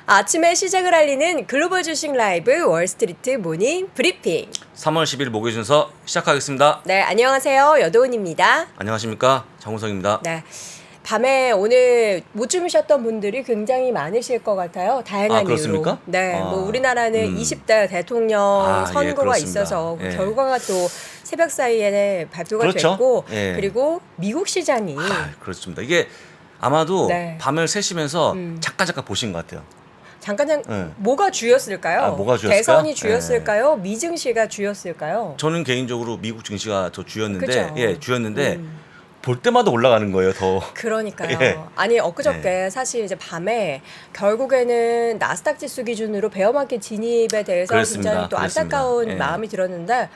아침에 시작을 알리는 글로벌 주식 라이브 월스트리트 모닝 브리핑. 3월 10일 목요일 순서 시작하겠습니다. 네, 안녕하세요. 여도은입니다. 안녕하십니까, 장우성입니다. 네, 밤에 오늘 못 주무셨던 분들이 굉장히 많으실 것 같아요. 다양한 그렇습니까? 이유로. 네, 아, 뭐 우리나라는 20대 대통령 예, 선거가 그렇습니다. 있어서 그 예. 결과가 또 새벽 사이에 발표가 그렇죠. 됐고, 예. 그리고 미국 시장이 그렇습니다. 이게 아마도 네. 밤을 새시면서 잠깐 보신 것 같아요. 잠깐 네. 뭐가 주였을까요? 뭐가 주였을까요? 대선이 주였을까요? 미증시가 주였을까요? 저는 개인적으로 미국 증시가 더 주였는데, 그죠? 주였는데 볼 때마다 올라가는 거예요, 더. 그러니까요. 예. 아니 엊그저께 사실 이제 밤에 결국에는 나스닥 지수 기준으로 베어마켓 진입에 대해서 그렇습니다. 굉장히 또 그렇습니다. 안타까운 예. 마음이 들었는데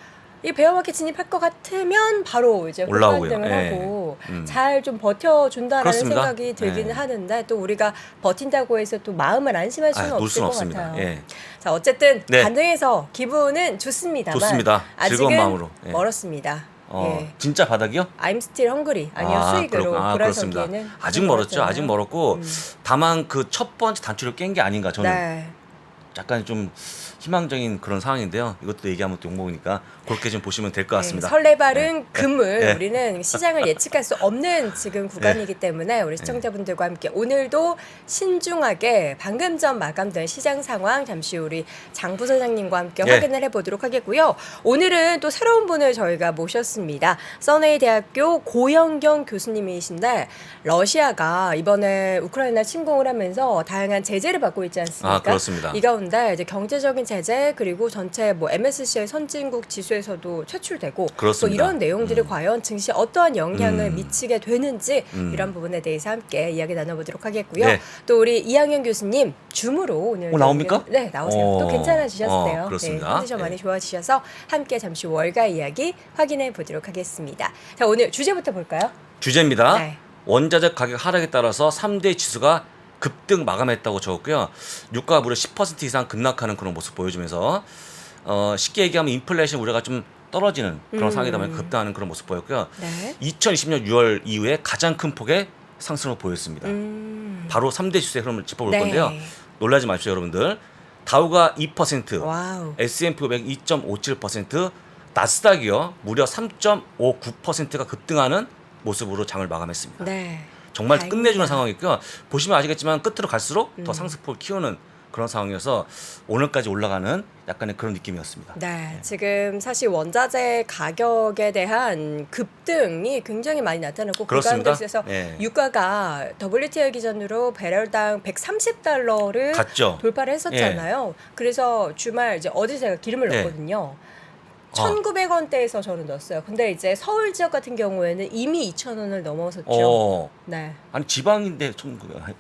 이 베어마켓 진입할 것 같으면 바로 이제 올라오고요. 호가등을 예. 하고 잘 좀 버텨준다라는 그렇습니다. 생각이 들기는 예. 하는데 또 우리가 버틴다고 해서 또 마음을 안심할 수는 놓을 없을 수는 것 없습니다. 같아요. 예. 자, 어쨌든 네. 반등해서 기분은 좋습니다만 좋습니다. 즐거운 아직은 마음으로. 예. 멀었습니다. 예. 진짜 바닥이요? I'm still hungry. 아니요, 수익으로 그렇습니다. 돌아서기에는 아직 멀었죠. 아직 멀었고 다만 그 첫 번째 단추를 깬 게 아닌가 저는 네. 약간 좀 희망적인 그런 상황인데요. 이것도 얘기하면 또 욕먹으니까 그렇게 좀 보시면 될 것 같습니다. 설레발은 금을 네. 우리는 시장을 예측할 수 없는 지금 구간이기 때문에 우리 시청자분들과 함께 오늘도 신중하게 방금 전 마감된 시장 상황 잠시 우리 장 부소장님과 함께 네. 확인을 해보도록 하겠고요. 오늘은 또 새로운 분을 저희가 모셨습니다. 써네이 대학교 고영경 교수님이신데 러시아가 이번에 우크라이나 침공을 하면서 다양한 제재를 받고 있지 않습니까? 그렇습니다. 이 가운데 이제 경제적인 제재 그리고 전체 뭐 MSCI 선진국 지수에서도 최출되고 또 그렇습니다. 이런 내용들이 과연 증시에 어떠한 영향을 미치게 되는지 이런 부분에 대해서 함께 이야기 나눠보도록 하겠고요. 네. 또 우리 이항현 교수님 줌으로 오늘 나옵니까? 네, 나오세요. 또 괜찮아지셨어요. 그렇습니다. 네, 컨디션 많이 네. 좋아지셔서 함께 잠시 월가 이야기 확인해 보도록 하겠습니다. 자, 오늘 주제부터 볼까요? 주제입니다. 네. 원자재 가격 하락에 따라서 3대 지수가 급등 마감했다고 적었고요. 유가가 무려 10% 이상 급락하는 그런 모습 보여주면서 쉽게 얘기하면 인플레이션 우려가 좀 떨어지는 그런 상황이다 보니까 급등하는 그런 모습 보였고요. 네. 2020년 6월 이후에 가장 큰 폭의 상승을 보였습니다. 바로 3대 지수의 흐름을 짚어볼 네. 건데요. 놀라지 마십시오, 여러분들. 다우가 2%, 와우. S&P 500 2.57%, 나스닥이요 무려 3.59%가 급등하는 모습으로 장을 마감했습니다. 네. 정말 다행입니다. 끝내주는 상황이고요. 보시면 아시겠지만 끝으로 갈수록 더 상승폭을 키우는 그런 상황이어서 오늘까지 올라가는 약간의 그런 느낌이었습니다. 네, 지금 사실 원자재 가격에 대한 급등이 굉장히 많이 나타났고 그 그렇습니다. 가운데서 예. 유가가 WTI 기준으로 배럴당 130달러를 갔죠. 돌파를 했었잖아요. 그래서 주말 이제 어제 제가 기름을 예. 넣었거든요. 1,900원대에서 저는 넣었어요. 근데 이제 서울 지역 같은 경우에는 이미 2,000원을 넘어섰죠. 네. 아니 지방인데 1900.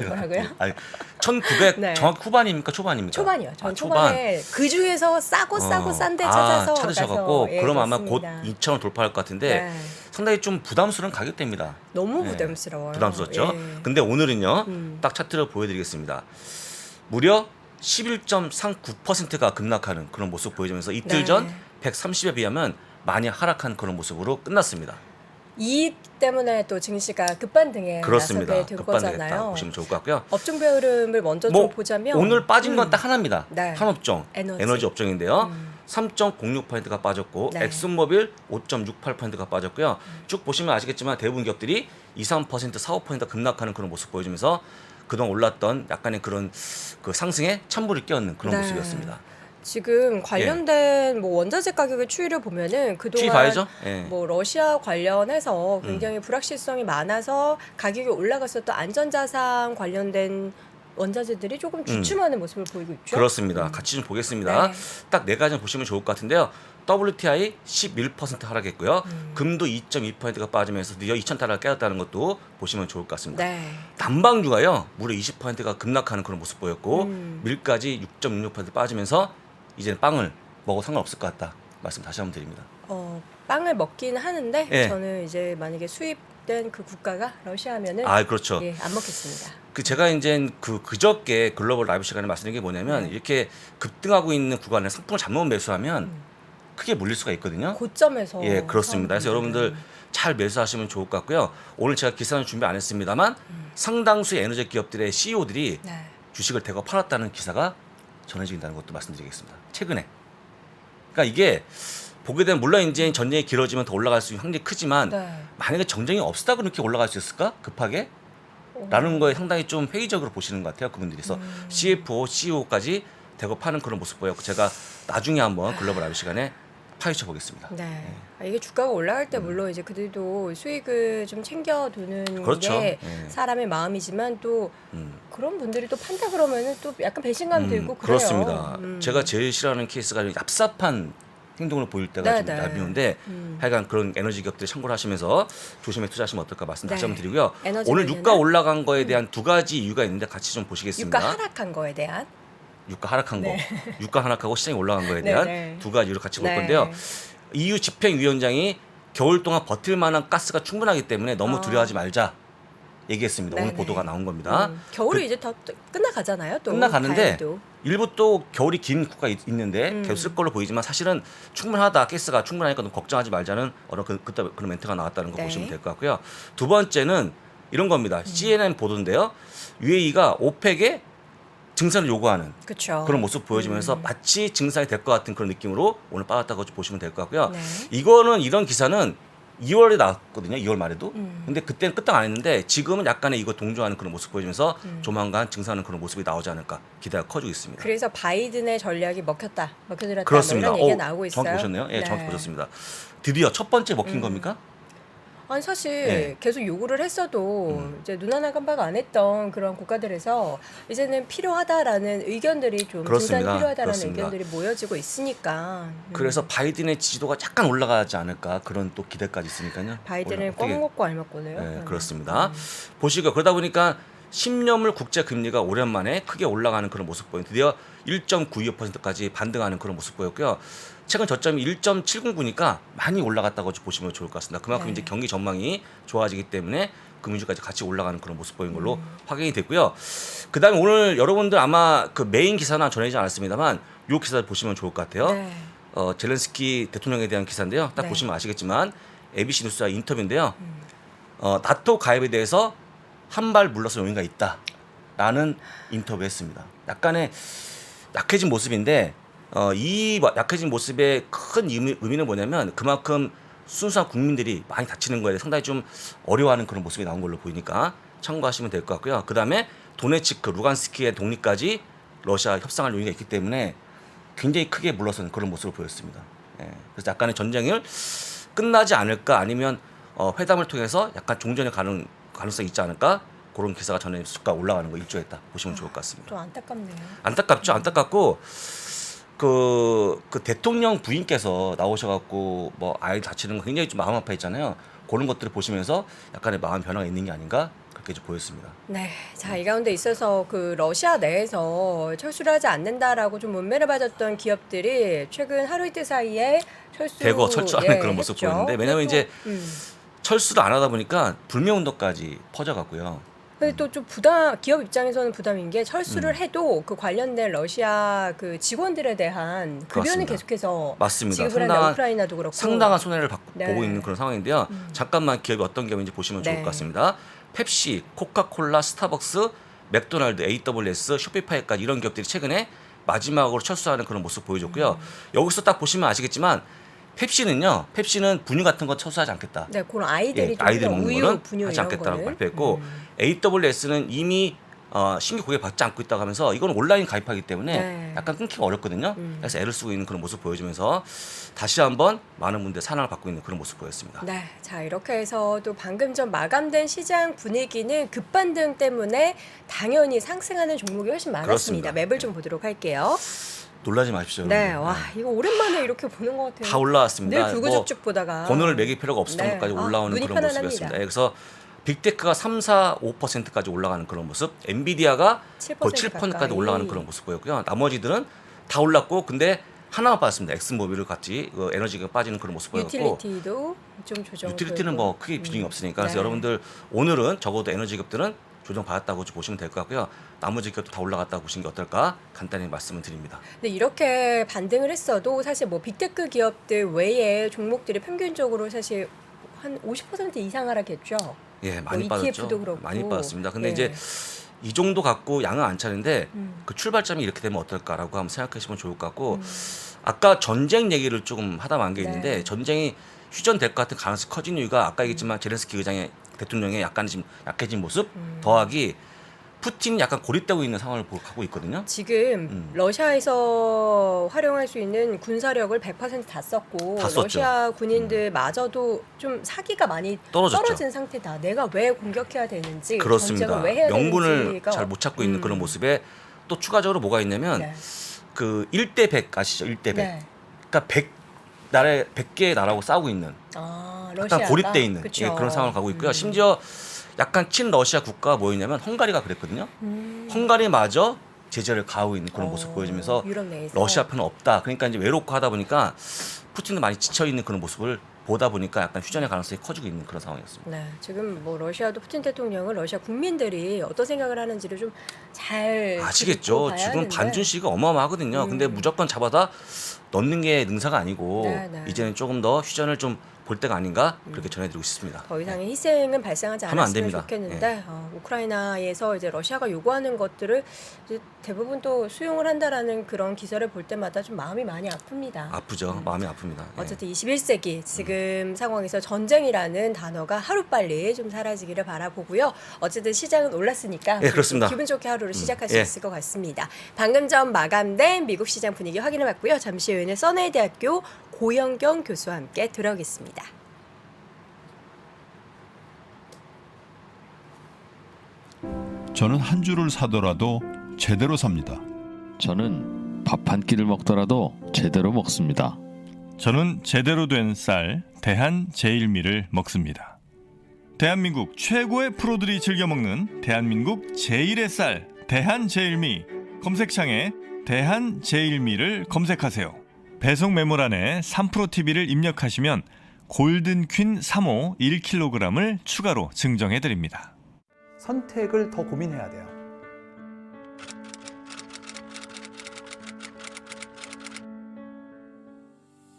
뭐라고요? 아니 1900 네. 정확히 후반입니까 초반입니까? 초반이요. 전 초반. 초반에 그 중에서 싸고 싼 데 찾아서 찾으셔갖고 가서, 예, 그럼 아마 곧 그렇습니다. 2,000원 돌파할 것 같은데 네. 상당히 좀 부담스러운 가격대입니다. 너무 예. 부담스러워요. 부담스럽죠. 예. 근데 오늘은요 딱 차트를 보여드리겠습니다. 무려 11.39%가 급락하는 그런 모습 보여주면서 이틀 네. 전 130에 비하면 많이 하락한 그런 모습으로 끝났습니다. 이익 때문에 또 증시가 급반등에 그렇습니다. 나서게 된 급반등했다 거잖아요. 보시면 좋을 것 같고요. 업종별 흐름을 먼저 좀 보자면 오늘 빠진 건 딱 하나입니다. 네. 한 업종 에너지. 업종인데요. 3.06%가 빠졌고 네. 엑슨모빌 5.68%가 빠졌고요. 쭉 보시면 아시겠지만 대부분 기업들이 2, 3%, 4, 5% 급락하는 그런 모습 보여주면서 그동안 올랐던 약간의 그런 그 상승에 찬물을 끼얹는 그런 네. 모습이었습니다. 지금 관련된 뭐 원자재 가격의 추이를 보면은 그동안 추이 봐야죠. 예. 뭐 러시아 관련해서 굉장히 불확실성이 많아서 가격이 올라갔었던 안전자산 관련된 원자재들이 조금 주춤하는 모습을 보이고 있죠. 그렇습니다. 같이 좀 보겠습니다. 네. 딱 네 가지 보시면 좋을 것 같은데요. WTI 11% 하락했고요. 금도 2.2%가 빠지면서 드디어 2,000달러를 깨졌다는 것도 보시면 좋을 것 같습니다. 네. 단방주가요. 무려 20%가 급락하는 그런 모습 보였고 밀까지 6.66% 빠지면서 이제는 빵을 먹어도 상관없을 것 같다. 말씀 다시 한번 드립니다. 빵을 먹긴 하는데 예. 저는 이제 만약에 수입된 그 국가가 러시아면은 그렇죠. 예, 안 먹겠습니다. 제가 이제 그저께 글로벌 라이브 시간에 말씀드린 게 뭐냐면 이렇게 급등하고 있는 구간에 상품을 잘못 매수하면 크게 물릴 수가 있거든요. 고점에서 예, 그렇습니다. 그래서 사람들은. 여러분들 잘 매수하시면 좋을 것 같고요. 오늘 제가 기사는 준비 안 했습니다만 상당수의 에너지 기업들의 CEO들이 네. 주식을 대거 팔았다는 기사가 전해진다는 것도 말씀드리겠습니다. 최근에. 그러니까 이게 보게 되면 물론 이제 전쟁이 길어지면 더 올라갈 수 있는 확률이 크지만 네. 만약에 정쟁이 없었다 그렇게 올라갈 수 있을까? 급하게? 라는 거에 상당히 좀 회의적으로 보시는 것 같아요. 그분들이. 그래서 CFO, CEO까지 대거 파는 그런 모습 보였고 제가 나중에 한번 글로벌 라이브 시간에 파헤쳐 보겠습니다. 네. 이게 주가가 올라갈 때 물론 이제 그들도 수익을 좀 챙겨두는 그렇죠. 게 예. 사람의 마음이지만 또 그런 분들이 또 판다 그러면은 또 약간 배신감 들고 그래요. 그렇습니다. 제가 제일 싫어하는 케이스가 얍삽한 행동을 보일 때가 좀 네네. 얄미운데 하여간 그런 에너지 기업들 참고를 하시면서 조심해 투자하시면 어떨까 말씀 다시 네. 한번 드리고요. 에너지 오늘 관련한? 유가 올라간 거에 대한 두 가지 이유가 있는데 같이 좀 보시겠습니다. 유가 하락한 거에 대한 유가 하락한 네. 거, 유가 하락하고 시장이 올라간 거에 대한 네. 두 가지 이유를 같이 볼 네. 건데요. EU 집행위원장이 겨울 동안 버틸 만한 가스가 충분하기 때문에 너무 두려워하지 말자 얘기했습니다. 오늘 네네. 보도가 나온 겁니다. 겨울이 이제 더 끝나가잖아요. 또 끝나가는데 다행히도. 일부 또 겨울이 긴 국가 있는데 계속 쓸 걸로 보이지만 사실은 충분하다, 가스가 충분하니까 너무 걱정하지 말자는 그때 그런 멘트가 나왔다는 거 네. 보시면 될 것 같고요. 두 번째는 이런 겁니다. CNN 보도인데요. UAE가 오펙에 증산을 요구하는 그렇죠. 그런 모습 보여주면서 마치 증산이 될 것 같은 그런 느낌으로 오늘 빠졌다고 보시면 될 것 같고요. 네. 이런 기사는 2월에 나왔거든요. 2월 말에도. 근데 그때는 끄떡 안 했는데 지금은 약간의 이거 동조하는 그런 모습 보여주면서 조만간 증산하는 그런 모습이 나오지 않을까 기대가 커지고 있습니다. 그래서 바이든의 전략이 먹혀들었다. 그렇습니다. 뭐 이런 얘기가 나오고 있어요. 정확히 보셨네요. 예, 네. 정확히 보셨습니다. 드디어 첫 번째 먹힌 겁니까? 아니 사실 네. 계속 요구를 했어도 이제 눈 하나 깜빡 안 했던 그런 국가들에서 이제는 필요하다라는 의견들이 좀 그렇습니다. 증산이 필요하다라는 그렇습니다. 의견들이 모여지고 있으니까 그래서 바이든의 지지도가 약간 올라가지 않을까 그런 또 기대까지 있으니까요. 바이든을 오늘 꽉 어떻게- 먹고 알 먹고네요. 네, 그렇습니다. 보시고 그러다 보니까 10년물 국제 금리가 오랜만에 크게 올라가는 그런 모습 보이는 드디어 1.92%까지 반등하는 그런 모습 보였고요. 최근 저점이 1.709니까 많이 올라갔다고 보시면 좋을 것 같습니다. 그만큼 네. 이제 경기 전망이 좋아지기 때문에 금융주까지 같이 올라가는 그런 모습 보인 걸로 확인이 됐고요. 그다음에 오늘 여러분들 아마 그 메인 기사는 전해지지 않았습니다만 이 기사를 보시면 좋을 것 같아요. 네. 젤렌스키 대통령에 대한 기사인데요. 딱 네. 보시면 아시겠지만 ABC 뉴스와 인터뷰인데요. 나토 가입에 대해서 한 발 물러설 용의가 있다라는 인터뷰했습니다. 약간의 약해진 모습인데 이 약해진 모습의 큰 의미는 뭐냐면 그만큼 순수한 국민들이 많이 다치는 거에 상당히 좀 어려워하는 그런 모습이 나온 걸로 보이니까 참고하시면 될 것 같고요. 그 다음에 도네츠크, 루간스키의 독립까지 러시아 협상할 용의가 있기 때문에 굉장히 크게 물러서는 그런 모습을 보였습니다. 예, 그래서 약간의 전쟁을 끝나지 않을까 아니면 회담을 통해서 약간 종전에 가는 가능성이 있지 않을까 그런 기사가 전에 수가 올라가는 거 일조했다 보시면 좋을 것 같습니다. 좀 안타깝네요. 안타깝죠. 안타깝고 그 대통령 부인께서 나오셔갖고 뭐 아이 다치는 거 굉장히 좀 마음 아파했잖아요. 그런 것들을 보시면서 약간의 마음 변화가 있는 게 아닌가 그렇게 좀 보였습니다. 네, 자 이 가운데 있어서 그 러시아 내에서 철수를 하지 않는다라고 좀 문매를 받았던 기업들이 최근 하루 이틀 사이에 대거 철수하는 예, 그런 모습 했죠. 보였는데 왜냐면 근데 이제 철수를 안 하다 보니까 불매운동까지 퍼져갔고요. 근데 또 좀 기업 입장에서는 부담인 게 철수를 해도 그 관련된 러시아 그 직원들에 대한 급여는 그렇습니다. 계속해서 맞습니다. 지급을 한다. 우크라이나도 그렇고 상당한 손해를 네. 보고 있는 그런 상황인데요. 잠깐만 기업이 어떤 기업인지 보시면 좋을 네. 것 같습니다. 펩시, 코카콜라, 스타벅스, 맥도날드, AWS, 쇼피파이까지 이런 기업들이 최근에 마지막으로 철수하는 그런 모습 보여줬고요. 여기서 딱 보시면 아시겠지만 펩시는 분유 같은 거 철수하지 않겠다. 네, 그런 아이들이 좀 아이들 먹는 우유, 거는 분유 하지 이런 않겠다고 거는. 발표했고 AWS는 이미 신규 고객 받지 않고 있다고 하면서 이건 온라인 가입하기 때문에 네. 약간 끊기가 어렵거든요. 그래서 애를 쓰고 있는 그런 모습 보여주면서 다시 한번 많은 분들 사랑을 받고 있는 그런 모습 보였습니다. 네, 자 이렇게 해서 또 방금 전 마감된 시장 분위기는 급반등 때문에 당연히 상승하는 종목이 훨씬 많았습니다. 그렇습니다. 맵을 좀 보도록 할게요. 놀라지 마십시오. 네, 여러분들. 와 이거 오랜만에 이렇게 보는 것 같아요. 다 올라왔습니다. 늘 구구죽죽 보다가 번호를 매길 필요가 없을 네. 정도까지 올라오는 눈이 그런 편안합니다. 모습이었습니다. 예, 그래서 빅테크가 3, 4, 5%까지 올라가는 그런 모습, 엔비디아가 7% 거의 7%까지 가까이. 올라가는 그런 모습 보였고요. 나머지들은 다 올랐고 근데 하나만 빠졌습니다. 엑슨모빌을 같이 에너지가 빠지는 그런 모습 보였고 유틸리티도 좀 조정. 유틸리티는 뭐 크게 비중이 없으니까 그래서 네. 여러분들 오늘은 적어도 에너지급들은 조정 받았다고 보시면 될 것 같고요. 나머지 기업도 다 올라갔다고 보시는 게 어떨까 간단히 말씀을 드립니다. 근데 이렇게 반등을 했어도 사실 뭐 빅테크 기업들 외에 종목들이 평균적으로 사실 한 50% 이상 하락했죠. 예, 많이 뭐 빠졌죠. ETF도 그렇고. 많이 빠졌습니다. 근데 예. 이제 이 정도 갖고 양은 안 차는데 그 출발점이 이렇게 되면 어떨까라고 한번 생각하시면 좋을 것 같고 아까 전쟁 얘기를 조금 하다 만 게 있는데 네. 전쟁이 휴전될 것 같은 가능성이 커진 이유가 아까 얘기했지만 제렌스키 의장의 대통령의 약간 지금 약해진 모습 더하기 푸틴이 약간 고립되고 있는 상황을 갖고 있거든요. 지금 러시아에서 활용할 수 있는 군사력을 100% 다 썼고 다 썼죠. 러시아 군인들마저도 좀 사기가 많이 떨어졌죠. 떨어진 상태다. 내가 왜 공격해야 되는지, 그렇습니다. 전쟁을 왜 해야 명분을 되는지가 잘 못 찾고 있는 그런 모습에 또 추가적으로 뭐가 있냐면 네. 그 1대 100 아시죠? 1대 100. 네. 그러니까 100개의 나라하고 싸우고 있는 아, 약간 러시아가 고립돼 있는 그쵸. 예, 그런 상황을 가고 있고요. 심지어 약간 친러시아 국가가 뭐였냐면 헝가리가 그랬거든요. 헝가리마저 제재를 가하고 있는 그런 모습 보여주면서 유럽 내에서. 러시아 편은 없다. 그러니까 이제 외롭고 하다 보니까 푸틴도 많이 지쳐 있는 그런 모습을 보다 보니까 약간 휴전의 가능성이 커지고 있는 그런 상황이었습니다. 네, 지금 뭐 러시아도 푸틴 대통령은 러시아 국민들이 어떤 생각을 하는지를 좀 잘 아시겠죠. 지금 반준 씨가 어마어마하거든요. 근데 무조건 잡아다 넣는 게 능사가 아니고 네, 네. 이제는 조금 더 휴전을 좀 볼 때가 아닌가 그렇게 전해드리고 싶습니다. 더 이상의 희생은 발생하지 하면 안 않았으면 됩니다. 좋겠는데 우크라이나에서 이제 러시아가 요구하는 것들을 이제 대부분 또 수용을 한다라는 그런 기사를 볼 때마다 좀 마음이 많이 아픕니다. 아프죠. 마음이 아픕니다. 예. 어쨌든 21세기 지금 상황에서 전쟁이라는 단어가 하루빨리 좀 사라지기를 바라보고요. 어쨌든 시장은 올랐으니까 예, 그렇습니다. 기분 좋게 하루를 시작할 수 예. 있을 것 같습니다. 방금 전 마감된 미국 시장 분위기 확인해 봤고요. 잠시 후에는 써네이대학교 고영경 교수와 함께 들어오겠습니다. 저는 한 주를 사더라도 제대로 삽니다. 저는 밥 한 끼를 먹더라도 제대로 먹습니다. 저는 제대로 된 쌀 대한제일미를 먹습니다. 대한민국 최고의 프로들이 즐겨 먹는 대한민국 제일의 쌀 대한제일미 검색창에 대한제일미를 검색하세요. 배송 메모란에 3프로TV를 입력하시면 골든퀸 3호 1kg을 추가로 증정해드립니다. 선택을 더 고민해야 돼요.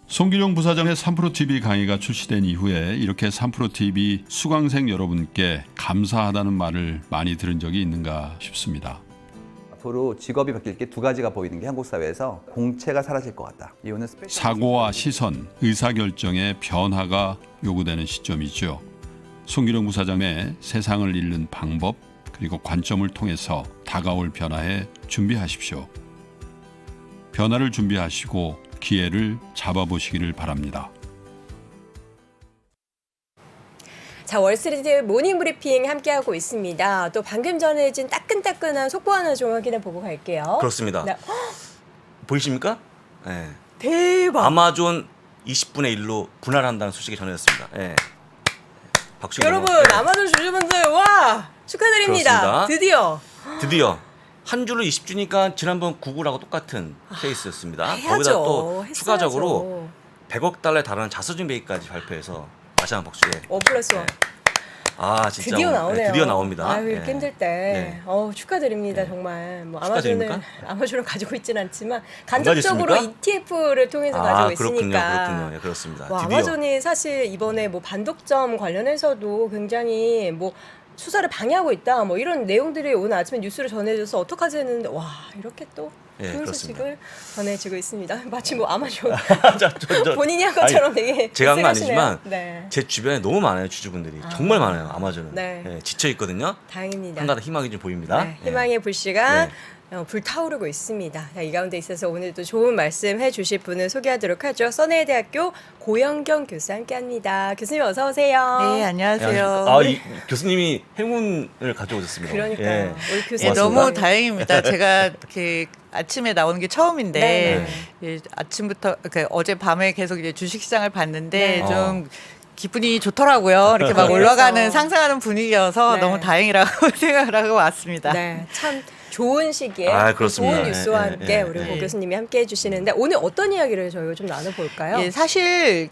송기룡 부사장의 3프로TV 강의가 출시된 이후에 이렇게 3프로TV 수강생 여러분께 감사하다는 말을 많이 들은 적이 있는가 싶습니다. 앞으로 직업이 바뀔 게 두 가지가 보이는 게 한국 사회에서 공채가 사라질 것 같다. 이거는 사고와 시선, 의사결정의 변화가 요구되는 시점이죠. 송기룡 부사장의 세상을 읽는 방법 그리고 관점을 통해서 다가올 변화에 준비하십시오. 변화를 준비하시고 기회를 잡아보시기를 바랍니다. 자, 월스트리트 모닝 브리핑 함께하고 있습니다. 또 방금 전해진 따끈따끈한 속보 하나 좀 확인해 보고 갈게요. 그렇습니다. 네. 보이십니까? 예. 대박. 아마존 20분의 1로 분할한다는 소식이 전해졌습니다. 예. 박수. 여러분, 아마존 주주분들 와 축하드립니다. 그렇습니다. 드디어 한 줄로 20주니까 지난번 구글하고 똑같은 케이스였습니다. 해야죠. 거기다 또 했어야죠. 추가적으로 100억 달러에 달하는 자사주 매입까지 발표해서 다시 한번 박수에. 1+1. 아 진짜 드디어 오늘, 나오네요. 드디어 나옵니다. 아유, 이렇게 예. 힘들 때. 네. 축하드립니다. 네. 정말. 뭐 축하드립니까? 아마존을 가지고 있진 않지만 안 간접적으로 가지십니까? ETF를 통해서 가지고 있으니까. 그렇군요. 예, 그렇습니다. 와, 드디어. 아마존이 사실 이번에 뭐 반독점 관련해서도 굉장히 뭐 수사를 방해하고 있다. 뭐 이런 내용들이 오늘 아침에 뉴스로 전해져서 어떡하지 했는데 와 이렇게 또 예, 좋은 그렇습니다. 소식을 전해지고 있습니다. 마치 뭐 아마존 저 본인이 한 것처럼 되게 제가 한 건 씁쓸하시네요. 아니지만 네. 제 주변에 너무 많아요 주주분들이 정말 많아요 아마존은 네. 예, 지쳐 있거든요. 다행입니다. 한가닥 희망이 좀 보입니다. 네, 희망의 불씨가 네. 불타오르고 있습니다. 자, 이 가운데 있어서 오늘도 좋은 말씀 해주실 분을 소개하도록 하죠. 써내대학교 고영경 교수 함께합니다. 교수님 어서 오세요. 네, 안녕하세요. 이 교수님이 행운을 가져오셨습니다. 그러니까요. 예. 우리 교수님 예, 고맙습니다. 너무 다행입니다. 제가 이렇게 아침에 나오는 게 처음인데 네. 예, 아침부터 어제 밤에 계속 이제 주식시장을 봤는데 네. 좀 기분이 좋더라고요. 이렇게 막 올라가는 그래서. 상승하는 분위기여서 네. 너무 다행이라고 생각을 하고 왔습니다. 네, 참 좋은 시기에 그렇습니다. 좋은 뉴스와 예, 함께 예, 우리 예. 고 교수님이 함께 해주시는데 오늘 어떤 이야기를 저희가 좀 나눠볼까요? 예, 사실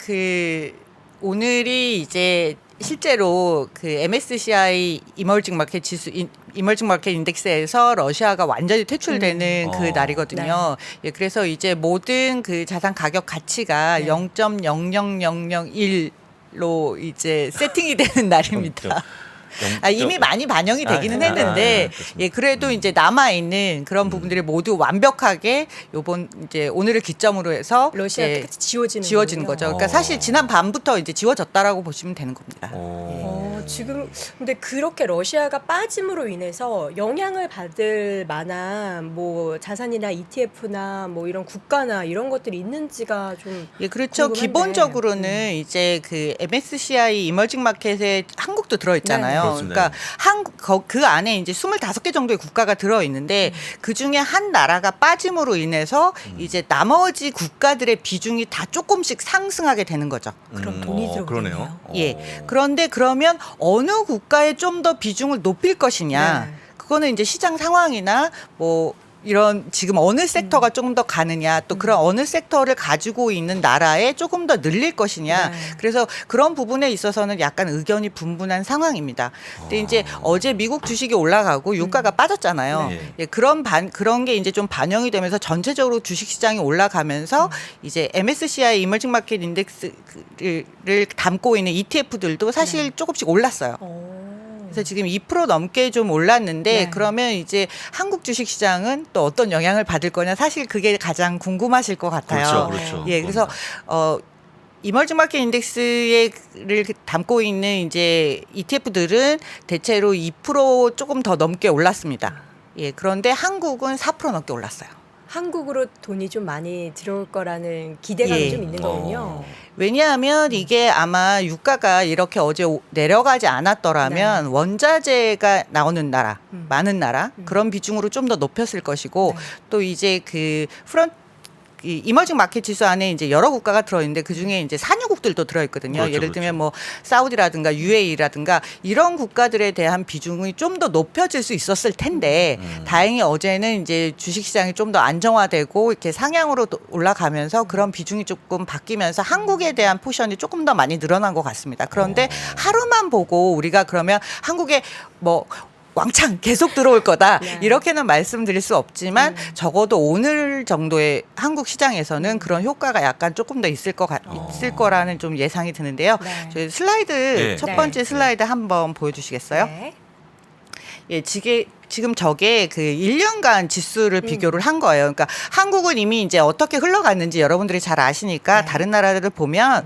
오늘이 이제 실제로 MSCI 이머징 마켓 지수 이머징 마켓 인덱스에서 러시아가 완전히 퇴출되는 그 날이거든요. 예, 그래서 이제 모든 그 자산 가격 가치가 0.00001로 이제 세팅이 되는 날입니다. 이미 많이 반영이 되기는 했는데 예, 그래도 이제 남아 있는 그런 부분들이 모두 완벽하게 이제 오늘을 기점으로 해서 러시아 예, 끝이 지워지는 거죠. 그러니까 어. 사실 지난 밤부터 이제 지워졌다라고 보시면 되는 겁니다. 지금 근데 그렇게 러시아가 빠짐으로 인해서 영향을 받을 만한 뭐 자산이나 ETF나 뭐 이런 국가나 이런 것들이 있는지가 좀 예, 그렇죠. 궁금한데. 기본적으로는 이제 MSCI 이머징 마켓에 한국도 들어 있잖아요. 네. 그러니까 그 안에 이제 25개 정도의 국가가 들어 있는데 그 중에 한 나라가 빠짐으로 인해서 이제 나머지 국가들의 비중이 다 조금씩 상승하게 되는 거죠. 그럼 돈이 들어오네요. 그러네요. 예. 그런데 그러면 어느 국가에 좀 더 비중을 높일 것이냐. 네. 그거는 이제 시장 상황이나 뭐 이런 지금 어느 섹터가 조금 더 가느냐 또 그런 어느 섹터를 가지고 있는 나라에 조금 더 늘릴 것이냐. 네. 그래서 그런 부분에 있어서는 약간 의견이 분분한 상황입니다. 근데 이제 어제 미국 주식이 올라가고 유가가 빠졌잖아요. 네. 예, 그런 게 이제 좀 반영이 되면서 전체적으로 주식 시장이 올라가면서 이제 MSCI 이머징 마켓 인덱스를 담고 있는 ETF들도 사실 조금씩 올랐어요. 그래서 지금 2% 넘게 좀 올랐는데 네. 그러면 이제 한국 주식 시장은 또 어떤 영향을 받을 거냐 사실 그게 가장 궁금하실 것 같아요. 그렇죠. 예, 그래서 이머징 마켓 인덱스를 담고 있는 이제 ETF들은 대체로 2% 조금 더 넘게 올랐습니다. 예, 그런데 한국은 4% 넘게 올랐어요. 한국으로 돈이 좀 많이 들어올 거라는 기대감이 예. 좀 있는 거군요. 왜냐하면 이게 아마 유가가 이렇게 어제 내려가지 않았더라면 네. 원자재가 나오는 나라, 많은 나라 그런 비중으로 좀 더 높였을 것이고 네. 또 이제 이 이머징 마켓 지수 안에 이제 여러 국가가 들어있는데 그 중에 이제 산유국들도 들어있거든요. 그렇죠, 예를 들면 뭐 사우디라든가 UAE라든가 이런 국가들에 대한 비중이 좀 더 높여질 수 있었을 텐데 다행히 어제는 이제 주식시장이 좀 더 안정화되고 이렇게 상향으로 올라가면서 그런 비중이 조금 바뀌면서 한국에 대한 포션이 조금 더 많이 늘어난 것 같습니다. 그런데 하루만 보고 우리가 그러면 한국에 뭐 왕창 계속 들어올 거다 네. 이렇게는 말씀드릴 수 없지만 적어도 오늘 정도의 한국 시장에서는 그런 효과가 약간 조금 더 있을 거라는 좀 예상이 드는데요. 네. 저희 슬라이드 첫 번째 슬라이드 한번 보여주시겠어요? 네. 예, 지금 저게 그 1년간 지수를 비교를 한 거예요. 그러니까 한국은 이미 이제 어떻게 흘러갔는지 여러분들이 잘 아시니까 다른 나라들을 보면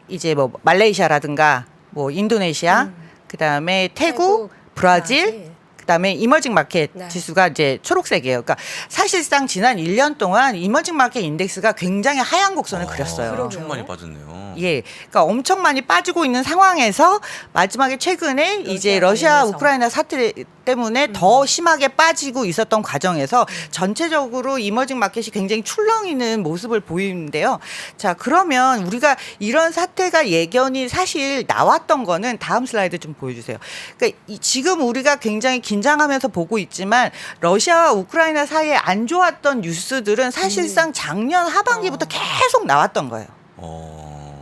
이제 뭐 말레이시아라든가 뭐 인도네시아 그다음에 태국, 브라질, 그다음에 이머징 마켓 네. 지수가 이제 초록색이에요. 그러니까 사실상 지난 1년 동안 이머징 마켓 인덱스가 굉장히 하향 곡선을 그렸어요. 엄청 많이 빠졌네요. 예, 그러니까 엄청 많이 빠지고 있는 상황에서 마지막에 최근에 이제 러시아 관련해서. 우크라이나 사태 때문에 더 심하게 빠지고 있었던 과정에서 전체적으로 이머징 마켓이 굉장히 출렁이는 모습을 보이는데요. 자, 그러면 우리가 이런 사태가 예견이 사실 나왔던 거는 다음 슬라이드 좀 보여주세요. 그러니까 지금 우리가 굉장히 긴장하면서 보고 있지만 러시아와 우크라이나 사이에 안 좋았던 뉴스들은 사실상 작년 하반기부터 계속 나왔던 거예요.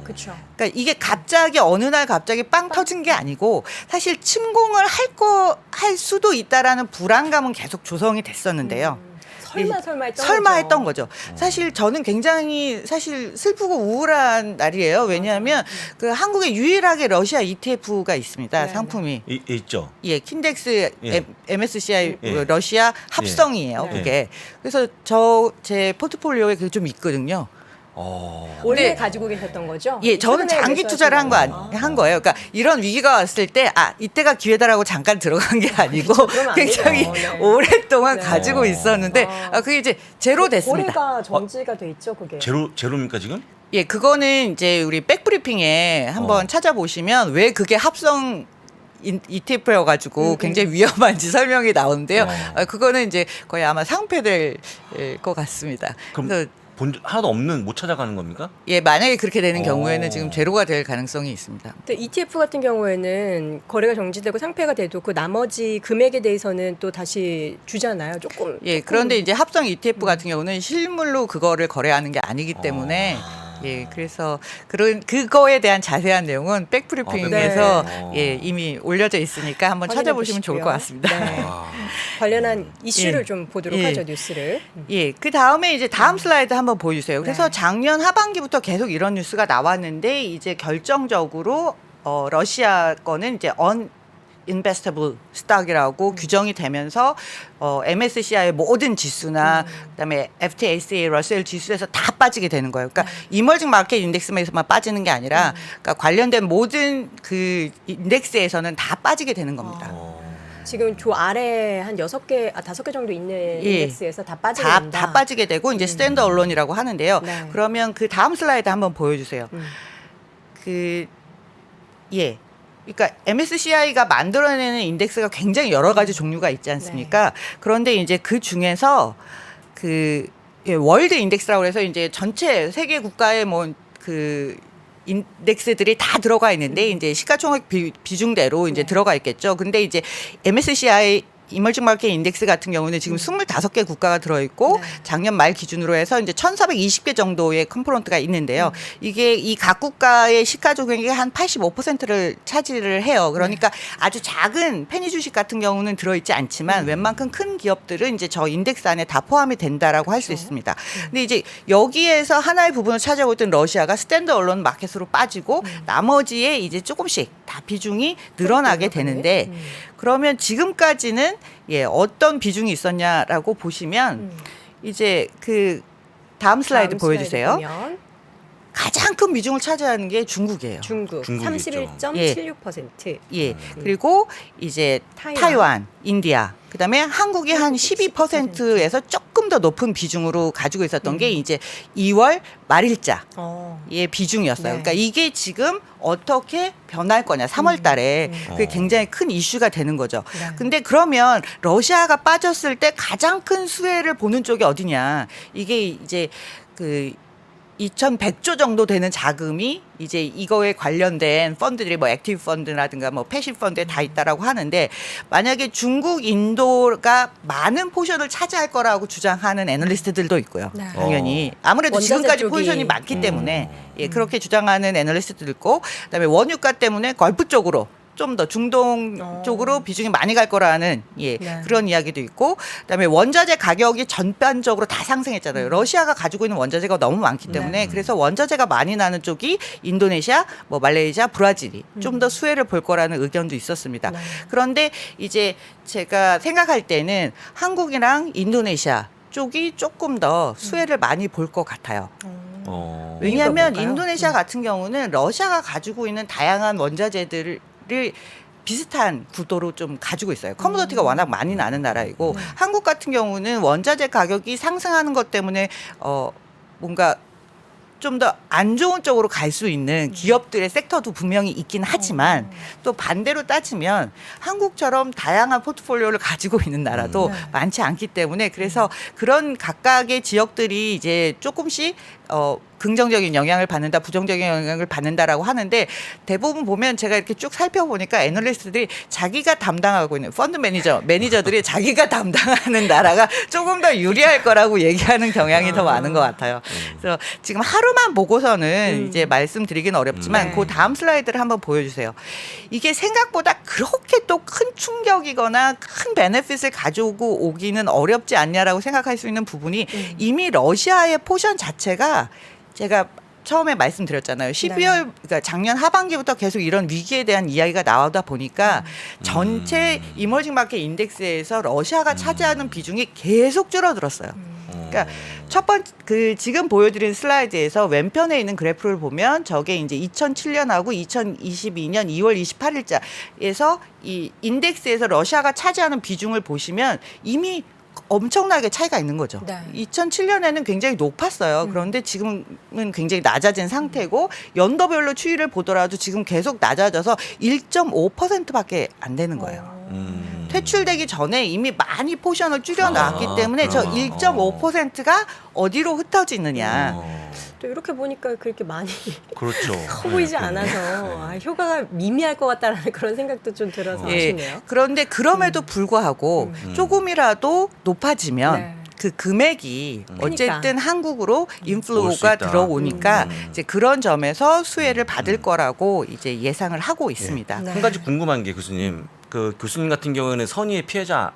그렇죠. 그러니까 이게 갑자기 어느 날 갑자기 빵 터진 게 아니고 사실 침공을 할 수도 있다라는 불안감은 계속 조성이 됐었는데요. 설마 했던 설마 거죠. 했던 거죠. 사실 저는 굉장히 사실 슬프고 우울한 날이에요. 왜냐하면 그 한국에 유일하게 러시아 ETF가 있습니다. 네, 상품이. 있죠. 예, 킨덱스 예. MSCI 예. 러시아 합성이에요. 네. 그게. 그래서 제 포트폴리오에 그게 좀 있거든요. 원래 근데- 가지고 계셨던 거죠? 예, 저는 최근에 장기 투자를 한 거예요. 그러니까 이런 위기가 왔을 때 이때가 기회다라고 잠깐 들어간 게 아니고 그렇죠. 그러면 안 굉장히 되죠. 네. 오랫동안 네. 가지고 있었는데 그게 이제 제로 됐습니다. 거래가 정지가 돼 있죠, 그게. 제로입니까 지금? 예, 그거는 이제 우리 백브리핑에 한번 찾아보시면 왜 그게 합성 ETF여가지고 굉장히 위험한지 설명이 나오는데요. 그거는 이제 거의 아마 상폐될 것 같습니다. 그럼 그래서 하나도 없는 못 찾아가는 겁니까? 예, 만약에 그렇게 되는 어. 경우에는 지금 제로가 될 가능성이 있습니다. 근데 ETF 같은 경우에는 거래가 정지되고 상폐가 돼도 그 나머지 금액에 대해서는 또 다시 주잖아요. 조금. 예, 그런데 이제 합성 ETF 같은 경우는 실물로 그거를 거래하는 게 아니기 때문에 예, 그래서 그거에 대한 자세한 내용은 백브리핑에서 네. 예, 이미 올려져 있으니까 한번 확인해 찾아보시면 좋을 것 보시고요. 같습니다. 네. 관련한 이슈를 예. 좀 보도록 예. 하죠, 뉴스를. 예, 그 다음에 이제 다음 슬라이드 한번 보여주세요. 그래서 작년 하반기부터 계속 이런 뉴스가 나왔는데 이제 결정적으로 러시아 거는 이제 investable stock이라고 규정이 되면서 MSCI의 모든 지수나 그다음에 FTSE 러셀 지수에서 다 빠지게 되는 거예요. 그러니까 이머징 마켓 인덱스에서만 빠지는 게 아니라 그러니까 관련된 모든 그 인덱스에서는 다 빠지게 되는 겁니다. 지금 조 아래 한 6개, 5개 정도 있는 예. 인덱스에서 다 빠지게 된다. 다 빠지게 되고 이제 스탠드 언론이라고 하는데요. 네. 그러면 그 다음 슬라이드 한번 보여주세요. 그러니까 MSCI가 만들어내는 인덱스가 굉장히 여러 가지 종류가 있지 않습니까? 그런데 이제 그 중에서 월드 인덱스라고 해서 이제 전체 세계 국가의 그 인덱스들이 다 들어가 있는데 이제 시가총액 비중대로 이제 들어가 있겠죠. 근데 이제 MSCI 이머징 마켓 인덱스 같은 경우는 지금 25개 국가가 들어있고 작년 말 기준으로 해서 이제 1,420개 정도의 컴포넌트가 있는데요. 이게 이 각 국가의 시가총액의 한 85%를 차지를 해요. 그러니까 아주 작은 페니 주식 같은 경우는 들어있지 않지만 웬만큼 큰 기업들은 이제 저 인덱스 안에 다 포함이 된다라고 할 수 있습니다. 근데 이제 여기에서 하나의 부분을 차지하고 있던 러시아가 스탠드 언론 마켓으로 빠지고 나머지에 이제 조금씩 다 비중이 늘어나게 되는데 그러면 지금까지는 어떤 비중이 있었냐라고 보시면 이제 그 다음 슬라이드 보여주세요. 보면 가장 큰 비중을 차지하는 게 중국이에요. 중국 중국이죠. 31.76%. 예. 그리고 이제 타이완, 인디아, 그다음에 한국이 한 12%에서 조금 더 높은 비중으로 가지고 있었던 게 이제 2월 말일자의 비중이었어요. 네. 그러니까 이게 지금 어떻게 변할 거냐. 3월 달에 그게 굉장히 큰 이슈가 되는 거죠. 네. 근데 그러면 러시아가 빠졌을 때 가장 큰 수혜를 보는 쪽이 어디냐. 이게 이제 그 2,100조 정도 되는 자금이 이제 이거에 관련된 펀드들이 뭐 액티브 펀드라든가 뭐 패시브 펀드에 다 있다라고 하는데 만약에 중국, 인도가 많은 포션을 차지할 거라고 주장하는 애널리스트들도 있고요. 네. 당연히 아무래도 원자재 지금까지 쪽이. 포지션이 많기 때문에 그렇게 주장하는 애널리스트도 있고 그다음에 원유가 때문에 걸프 쪽으로 좀 더 중동 쪽으로 비중이 많이 갈 거라는 네. 그런 이야기도 있고 그다음에 원자재 가격이 전반적으로 다 상승했잖아요. 러시아가 가지고 있는 원자재가 너무 많기 때문에 그래서 원자재가 많이 나는 쪽이 인도네시아, 뭐 말레이시아, 브라질이 좀 더 수혜를 볼 거라는 의견도 있었습니다. 그런데 이제 제가 생각할 때는 한국이랑 인도네시아 쪽이 조금 더 수혜를 많이 볼 것 같아요. 왜냐하면 뭘까요? 인도네시아 같은 경우는 러시아가 가지고 있는 다양한 원자재들을 비슷한 구도로 좀 가지고 있어요. 커머더티가 워낙 많이 나는 나라이고 한국 같은 경우는 원자재 가격이 상승하는 것 때문에 뭔가 좀 더 안 좋은 쪽으로 갈 수 있는 기업들의 섹터도 분명히 있긴 하지만 또 반대로 따지면 한국처럼 다양한 포트폴리오를 가지고 있는 나라도 많지 않기 때문에 그래서 그런 각각의 지역들이 이제 조금씩 긍정적인 영향을 받는다, 부정적인 영향을 받는다라고 하는데 대부분 보면 제가 이렇게 쭉 살펴보니까 애널리스트들이 자기가 담당하고 있는 펀드 매니저들이 자기가 담당하는 나라가 조금 더 유리할 거라고 얘기하는 경향이 더 많은 것 같아요. 그래서 지금 하루만 보고서는 이제 말씀드리기는 어렵지만 네. 그 다음 슬라이드를 한번 보여주세요. 이게 생각보다 그렇게 또 큰 충격이거나 큰 베네핏을 가져오고 오기는 어렵지 않냐라고 생각할 수 있는 부분이 이미 러시아의 포션 자체가 제가 처음에 말씀드렸잖아요. 12월 그러니까 작년 하반기부터 계속 이런 위기에 대한 이야기가 나오다 보니까 전체 이머징 마켓 인덱스에서 러시아가 차지하는 비중이 계속 줄어들었어요. 그러니까 첫 번째 지금 보여드린 슬라이드에서 왼편에 있는 그래프를 보면 저게 이제 2007년하고 2022년 2월 28일자에서 이 인덱스에서 러시아가 차지하는 비중을 보시면 이미 엄청나게 차이가 있는 거죠. 네. 2007년에는 굉장히 높았어요. 그런데 지금은 굉장히 낮아진 상태고 연도별로 추이를 보더라도 지금 계속 낮아져서 1.5%밖에 안 되는 거예요. 퇴출되기 전에 이미 많이 포션을 줄여놨기 때문에 저 1.5%가 어디로 흩어지느냐. 또 이렇게 보니까 그렇게 많이 그렇죠. 커 보이지 않아서 효과가 미미할 것 같다라는 그런 생각도 좀 들어서 아쉽네요. 그런데 그럼에도 불구하고 조금이라도 높아지면 네. 그 금액이 어쨌든 그러니까. 한국으로 올수 인플로우가 있다. 들어오니까 이제 그런 점에서 수혜를 받을 거라고 이제 예상을 하고 있습니다. 네. 한 가지 궁금한 게 교수님, 그 교수님 같은 경우에는 선의의 피해자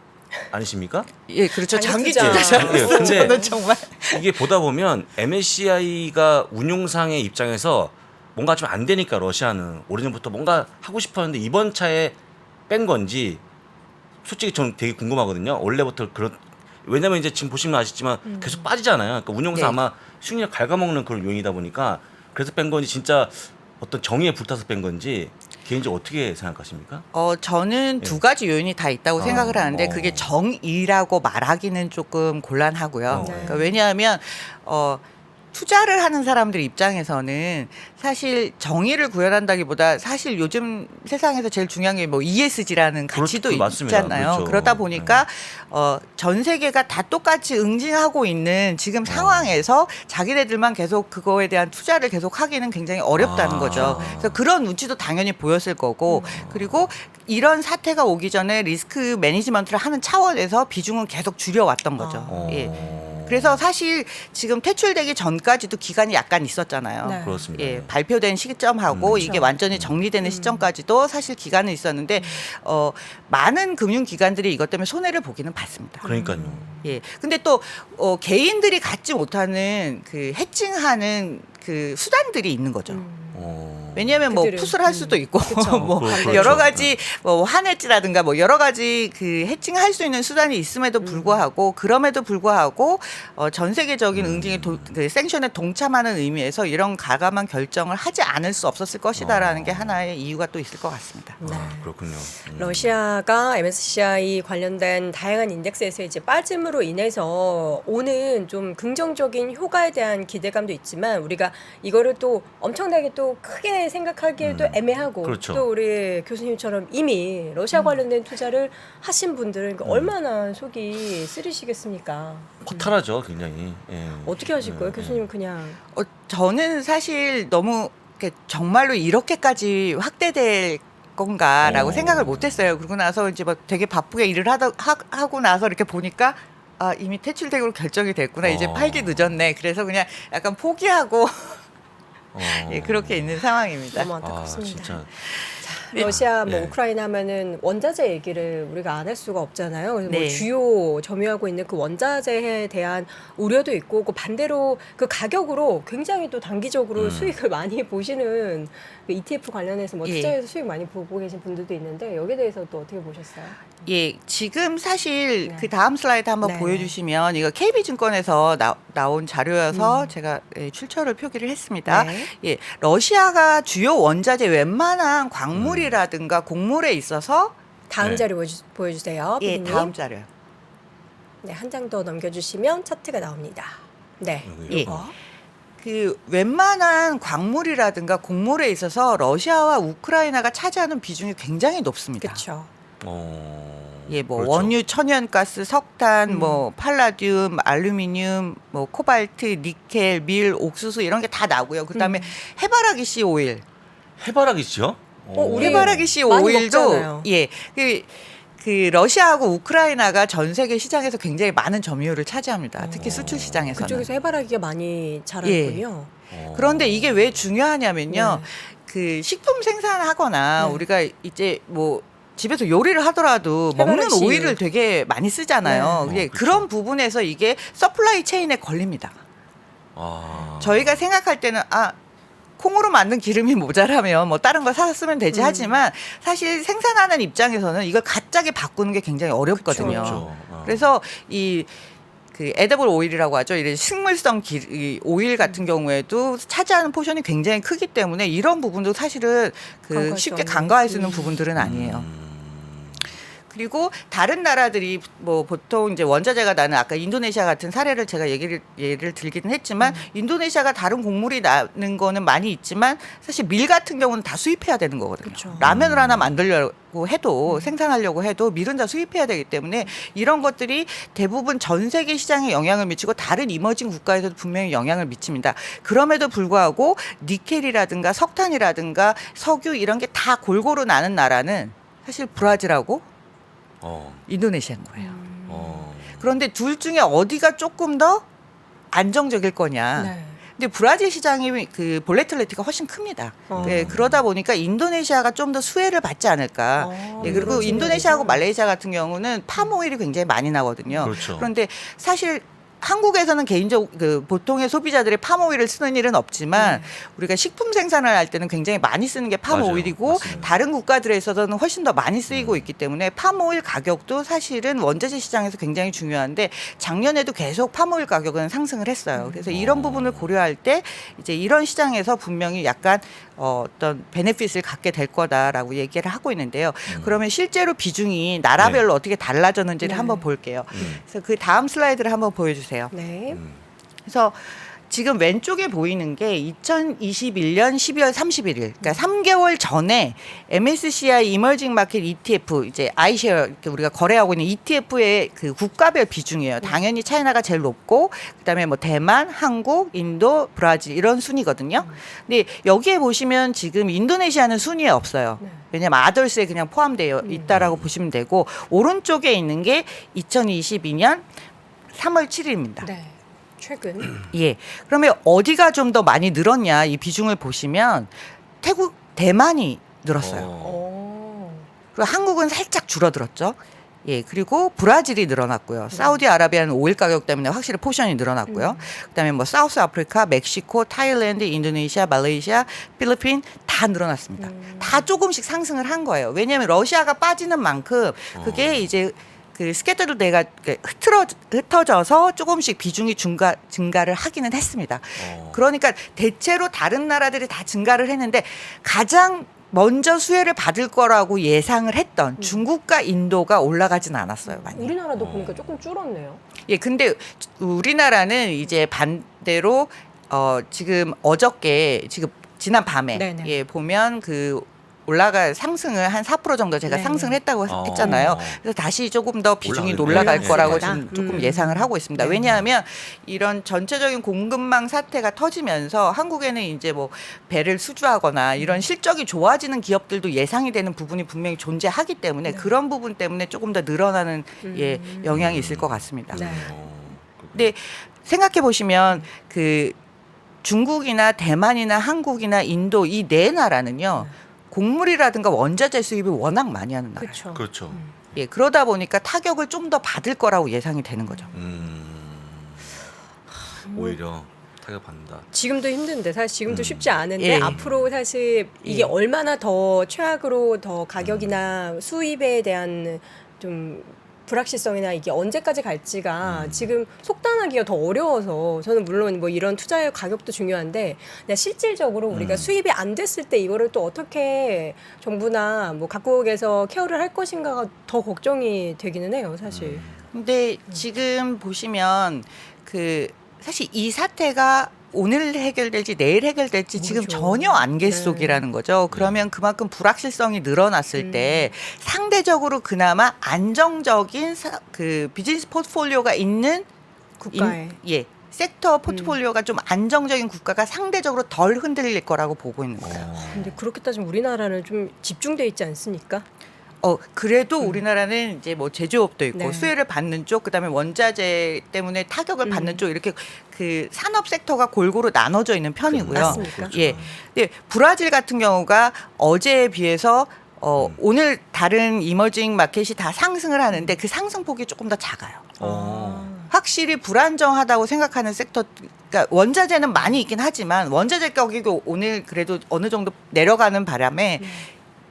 아니십니까? 예, 그렇죠. 장기 장기 투자. 투자자로서 근데 저는 정말 이게 보다 보면 MSCI가 운용상의 입장에서 뭔가 좀 안 되니까 러시아는 오래전부터 뭔가 하고 싶었는데 이번 차에 뺀 건지 솔직히 저는 되게 궁금하거든요. 원래부터 그런 왜냐면 이제 지금 보시면 아시지만 계속 빠지잖아요. 그러니까 운용사 네. 아마 수익률 갉아먹는 그런 요인이다 보니까 그래서 뺀 건지 진짜 어떤 정의에 불타서 뺀 건지 개인적으로 어떻게 생각하십니까? 저는 예. 두 가지 요인이 다 있다고 아, 생각을 하는데 그게 정의라고 말하기는 조금 곤란하고요. 네. 그러니까 왜냐하면 투자를 하는 사람들 입장에서는 사실 정의를 구현한다기보다 사실 요즘 세상에서 제일 중요한 게 뭐 ESG라는 가치도 그렇죠. 맞습니다. 있잖아요. 그렇죠. 그러다 보니까 전 세계가 다 똑같이 응징하고 있는 지금 상황에서 자기네들만 계속 그거에 대한 투자를 계속 하기는 굉장히 어렵다는 아. 거죠. 그래서 그런 눈치도 당연히 보였을 거고 그리고 이런 사태가 오기 전에 리스크 매니지먼트를 하는 차원에서 비중은 계속 줄여왔던 거죠. 예. 그래서 사실 지금 퇴출되기 전까지도 기간이 약간 있었잖아요. 네. 그렇습니다. 예, 발표된 시점하고 이게 그렇죠. 완전히 정리되는 시점까지도 사실 기간은 있었는데 많은 금융기관들이 이것 때문에 손해를 보기는 봤습니다. 그러니까요. 예. 근데 또 개인들이 갖지 못하는 그 해칭하는 그 수단들이 있는 거죠. 왜냐하면 뭐 그들은, 푸스를 할 수도 있고 그쵸. 뭐 그렇죠. 여러 가지 뭐 한해지라든가 뭐 여러 가지 그 해칭할 수 있는 수단이 있음에도 불구하고 그럼에도 불구하고 전 세계적인 응징의 그 생션에 동참하는 의미에서 이런 가감한 결정을 하지 않을 수 없었을 것이다라는 게 하나의 이유가 또 있을 것 같습니다. 네. 그렇군요. 러시아가 MSCI 관련된 다양한 인덱스에서 이제 빠짐으로 인해서 오는 좀 긍정적인 효과에 대한 기대감도 있지만 우리가 이거를 또 엄청나게 또 크게 생각하기에도 애매하고 그렇죠. 또 우리 교수님처럼 이미 러시아 관련된 투자를 하신 분들은 얼마나 속이 쓰리시겠습니까? 허탈하죠, 굉장히. 예. 어떻게 하실 거예요? 교수님 그냥 저는 사실 너무 이렇게 정말로 이렇게까지 확대될 건가라고 생각을 못했어요. 그러고 나서 이제 막 되게 바쁘게 일을 하고 나서 이렇게 보니까 이미 퇴출되기로 결정이 됐구나. 이제 팔기 늦었네. 그래서 그냥 약간 포기하고 예, 그렇게 있는 상황입니다. 너무 안타깝습니다. 진짜. 러시아 뭐 예. 우크라이나 하면은 원자재 얘기를 우리가 안 할 수가 없잖아요. 그래서 뭐 네. 주요 점유하고 있는 그 원자재에 대한 우려도 있고 그 반대로 그 가격으로 굉장히 또 단기적으로 수익을 많이 보시는 그 ETF 관련해서 뭐 예. 투자해서 수익 많이 보고 계신 분들도 있는데 여기에 대해서 또 어떻게 보셨어요? 예, 지금 사실 네. 그 다음 슬라이드 한번 네. 보여주시면 이거 KB증권에서 나온 자료여서 제가 출처를 표기를 했습니다. 네. 예, 러시아가 주요 원자재 웬만한 광물이라든가 곡물에 있어서 다음 네. 자료 보여주세요. 예, 피디님. 다음 자료요. 네, 한 장 더 넘겨주시면 차트가 나옵니다. 네, 여기요? 이거. 그 웬만한 광물이라든가 곡물에 있어서 러시아와 우크라이나가 차지하는 비중이 굉장히 높습니다. 그렇죠. 예, 뭐 그렇죠. 원유, 천연가스, 석탄, 뭐 팔라듐, 알루미늄, 뭐 코발트, 니켈, 밀, 옥수수 이런 게 다 나고요. 그다음에 해바라기 씨 오일. 해바라기죠? 우리 해바라기 씨 많이 오일도 먹잖아요. 예. 그 러시아하고 우크라이나가 전 세계 시장에서 굉장히 많은 점유율을 차지합니다. 특히 수출 시장에서는. 그쪽에서 해바라기가 많이 자라는군요. 그런데 이게 왜 중요하냐면요. 네. 그 식품 생산하거나 네. 우리가 이제 뭐 집에서 요리를 하더라도 먹는 해바라기 오일을 되게 많이 쓰잖아요. 네. 예, 그렇죠. 그런 부분에서 이게 서플라이 체인에 걸립니다. 아. 저희가 생각할 때는 콩으로 만든 기름이 모자라면 뭐 다른 거 사서 쓰면 되지 하지만 사실 생산하는 입장에서는 이걸 갑자기 바꾸는 게 굉장히 어렵거든요. 그렇죠. 그래서 그 에더블 오일이라고 하죠. 이런 식물성 이 오일 같은 경우에도 차지하는 포션이 굉장히 크기 때문에 이런 부분도 사실은 그 간과할 수 쉽게 없는. 간과할 수 있는 부분들은 아니에요. 그리고 다른 나라들이 뭐 보통 이제 원자재가 나는 아까 인도네시아 같은 사례를 제가 예를 들기는 했지만 인도네시아가 다른 곡물이 나는 거는 많이 있지만 사실 밀 같은 경우는 다 수입해야 되는 거거든요. 그렇죠. 라면을 하나 만들려고 해도 생산하려고 해도 밀은 다 수입해야 되기 때문에 이런 것들이 대부분 전 세계 시장에 영향을 미치고 다른 이머징 국가에서도 분명히 영향을 미칩니다. 그럼에도 불구하고 니켈이라든가 석탄이라든가 석유 이런 게 다 골고루 나는 나라는 사실 브라질하고 인도네시아인 거예요. 그런데 둘 중에 어디가 조금 더 안정적일 거냐. 네. 근데 브라질 시장이 그 볼레틸리티가 훨씬 큽니다. 어. 네, 그러다 보니까 인도네시아가 좀 더 수혜를 받지 않을까. 네, 그리고 그런 인도네시아하고 측면에서. 말레이시아 같은 경우는 팜오일이 굉장히 많이 나거든요. 그렇죠. 그런데 사실 한국에서는 그 보통의 소비자들이 팜오일을 쓰는 일은 없지만 우리가 식품 생산을 할 때는 굉장히 많이 쓰는 게 팜오일이고 맞아요. 맞습니다. 다른 국가들에서는 훨씬 더 많이 쓰이고 있기 때문에 팜오일 가격도 사실은 원자재 시장에서 굉장히 중요한데 작년에도 계속 팜오일 가격은 상승을 했어요. 그래서 이런 부분을 고려할 때 이제 이런 시장에서 분명히 약간 어떤 베네핏을 갖게 될 거다라고 얘기를 하고 있는데요. 그러면 실제로 비중이 나라별로 어떻게 달라졌는지를 네. 한번 볼게요. 그래서 그 다음 슬라이드를 한번 보여주세요. 네. 그래서 지금 왼쪽에 보이는 게 2021년 12월 31일, 그러니까 3개월 전에 MSCI 이머징 마켓 ETF, 이제 아이쉐어 우리가 거래하고 있는 ETF의 그 국가별 비중이에요. 당연히 차이나가 제일 높고, 그다음에 뭐 대만, 한국, 인도, 브라질 이런 순위거든요. 근데 여기에 보시면 지금 인도네시아는 순위에 없어요. 왜냐하면 아더스에 그냥 포함되어 있다라고 보시면 되고, 오른쪽에 있는 게 2022년 3월 7일입니다. 네. 최근. 예. 그러면 어디가 좀 더 많이 늘었냐 이 비중을 보시면 대만이 늘었어요. 그리고 한국은 살짝 줄어들었죠. 예, 그리고 브라질이 늘어났고요. 사우디아라비아는 오일 가격 때문에 확실히 포션이 늘어났고요. 그다음에 뭐 사우스 아프리카, 멕시코, 타일랜드, 인도네시아, 말레이시아, 필리핀 다 늘어났습니다. 다 조금씩 상승을 한 거예요. 왜냐하면 러시아가 빠지는 만큼 그게 이제 그 스케줄로 내가 흩어져서 조금씩 비중이 증가를 하기는 했습니다. 그러니까 대체로 다른 나라들이 다 증가를 했는데 가장 먼저 수혜를 받을 거라고 예상을 했던 중국과 인도가 올라가진 않았어요. 많이. 우리나라도 보니까 조금 줄었네요. 예, 근데 우리나라는 이제 반대로 지금 어저께 지금 지난 밤에 네네. 예, 보면 그 상승을 한 4% 정도 제가 네네. 상승을 했다고 했잖아요. 그래서 다시 조금 더 비중이 올라갈 올라갈 거라고 거다. 지금 조금 예상을 하고 있습니다. 네. 왜냐하면 이런 전체적인 공급망 사태가 터지면서 한국에는 이제 뭐 배를 수주하거나 이런 실적이 좋아지는 기업들도 예상이 되는 부분이 분명히 존재하기 때문에 그런 부분 때문에 조금 더 늘어나는 예, 영향이 있을 것 같습니다. 네. 근데 생각해 보시면 그 중국이나 대만이나 한국이나 인도 이 네 나라는요. 곡물이라든가 원자재 수입을 워낙 많이 하는 나라예요. 그렇죠. 그렇죠. 예, 그러다 보니까 타격을 좀 더 받을 거라고 예상이 되는 거죠. 오히려 타격받는다. 지금도 힘든데 사실 지금도 쉽지 않은데 예. 앞으로 사실 이게 예. 얼마나 더 최악으로 더 가격이나 수입에 대한 좀 불확실성이나 이게 언제까지 갈지가 지금 속단하기가 더 어려워서 저는 물론 뭐 이런 투자의 가격도 중요한데 그냥 실질적으로 우리가 수입이 안 됐을 때 이거를 또 어떻게 정부나 뭐 각국에서 케어를 할 것인가가 더 걱정이 되기는 해요, 사실. 근데 지금 보시면 그 사실 이 사태가 오늘 해결될지 내일 해결될지 지금 모르죠. 전혀 안개 네. 속이라는 거죠. 그러면 그만큼 불확실성이 늘어났을 때 상대적으로 그나마 안정적인 그 비즈니스 포트폴리오가 있는 국가에. 예. 섹터 포트폴리오가 좀 안정적인 국가가 상대적으로 덜 흔들릴 거라고 보고 있는 거예요. 근데 그렇게 따지면 우리나라는 좀 집중돼 있지 않습니까? 그래도 우리나라는 이제 뭐 제조업도 있고 네. 수혜를 받는 쪽, 그다음에 원자재 때문에 타격을 받는 쪽 이렇게 그 산업 섹터가 골고루 나눠져 있는 편이고요. 맞습니까? 예. 근데 브라질 같은 경우가 어제에 비해서 오늘 다른 이머징 마켓이 다 상승을 하는데 그 상승폭이 조금 더 작아요. 확실히 불안정하다고 생각하는 sek터, 그러니까 원자재는 많이 있긴 하지만 원자재 가격이 오늘 그래도 어느 정도 내려가는 바람에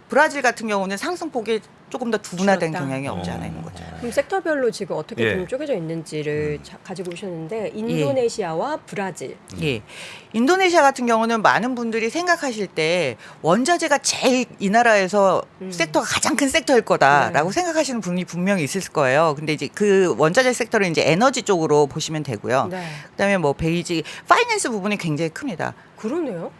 브라질 같은 경우는 상승폭이 조금 더 둔화된 줄었다. 경향이 없지 않아 있는 거죠. 그럼 섹터별로 지금 어떻게 예. 좀 쪼개져 있는지를 가지고 오셨는데 인도네시아와 브라질. 예. 인도네시아 같은 경우는 많은 분들이 생각하실 때 원자재가 제일 이 나라에서 섹터가 가장 큰 섹터일 거다라고 네. 생각하시는 분이 분명히 있을 거예요. 근데 이제 그 원자재 섹터를 이제 에너지 쪽으로 보시면 되고요. 네. 그다음에 뭐 베이지, 파이낸스 부분이 굉장히 큽니다. 그러네요.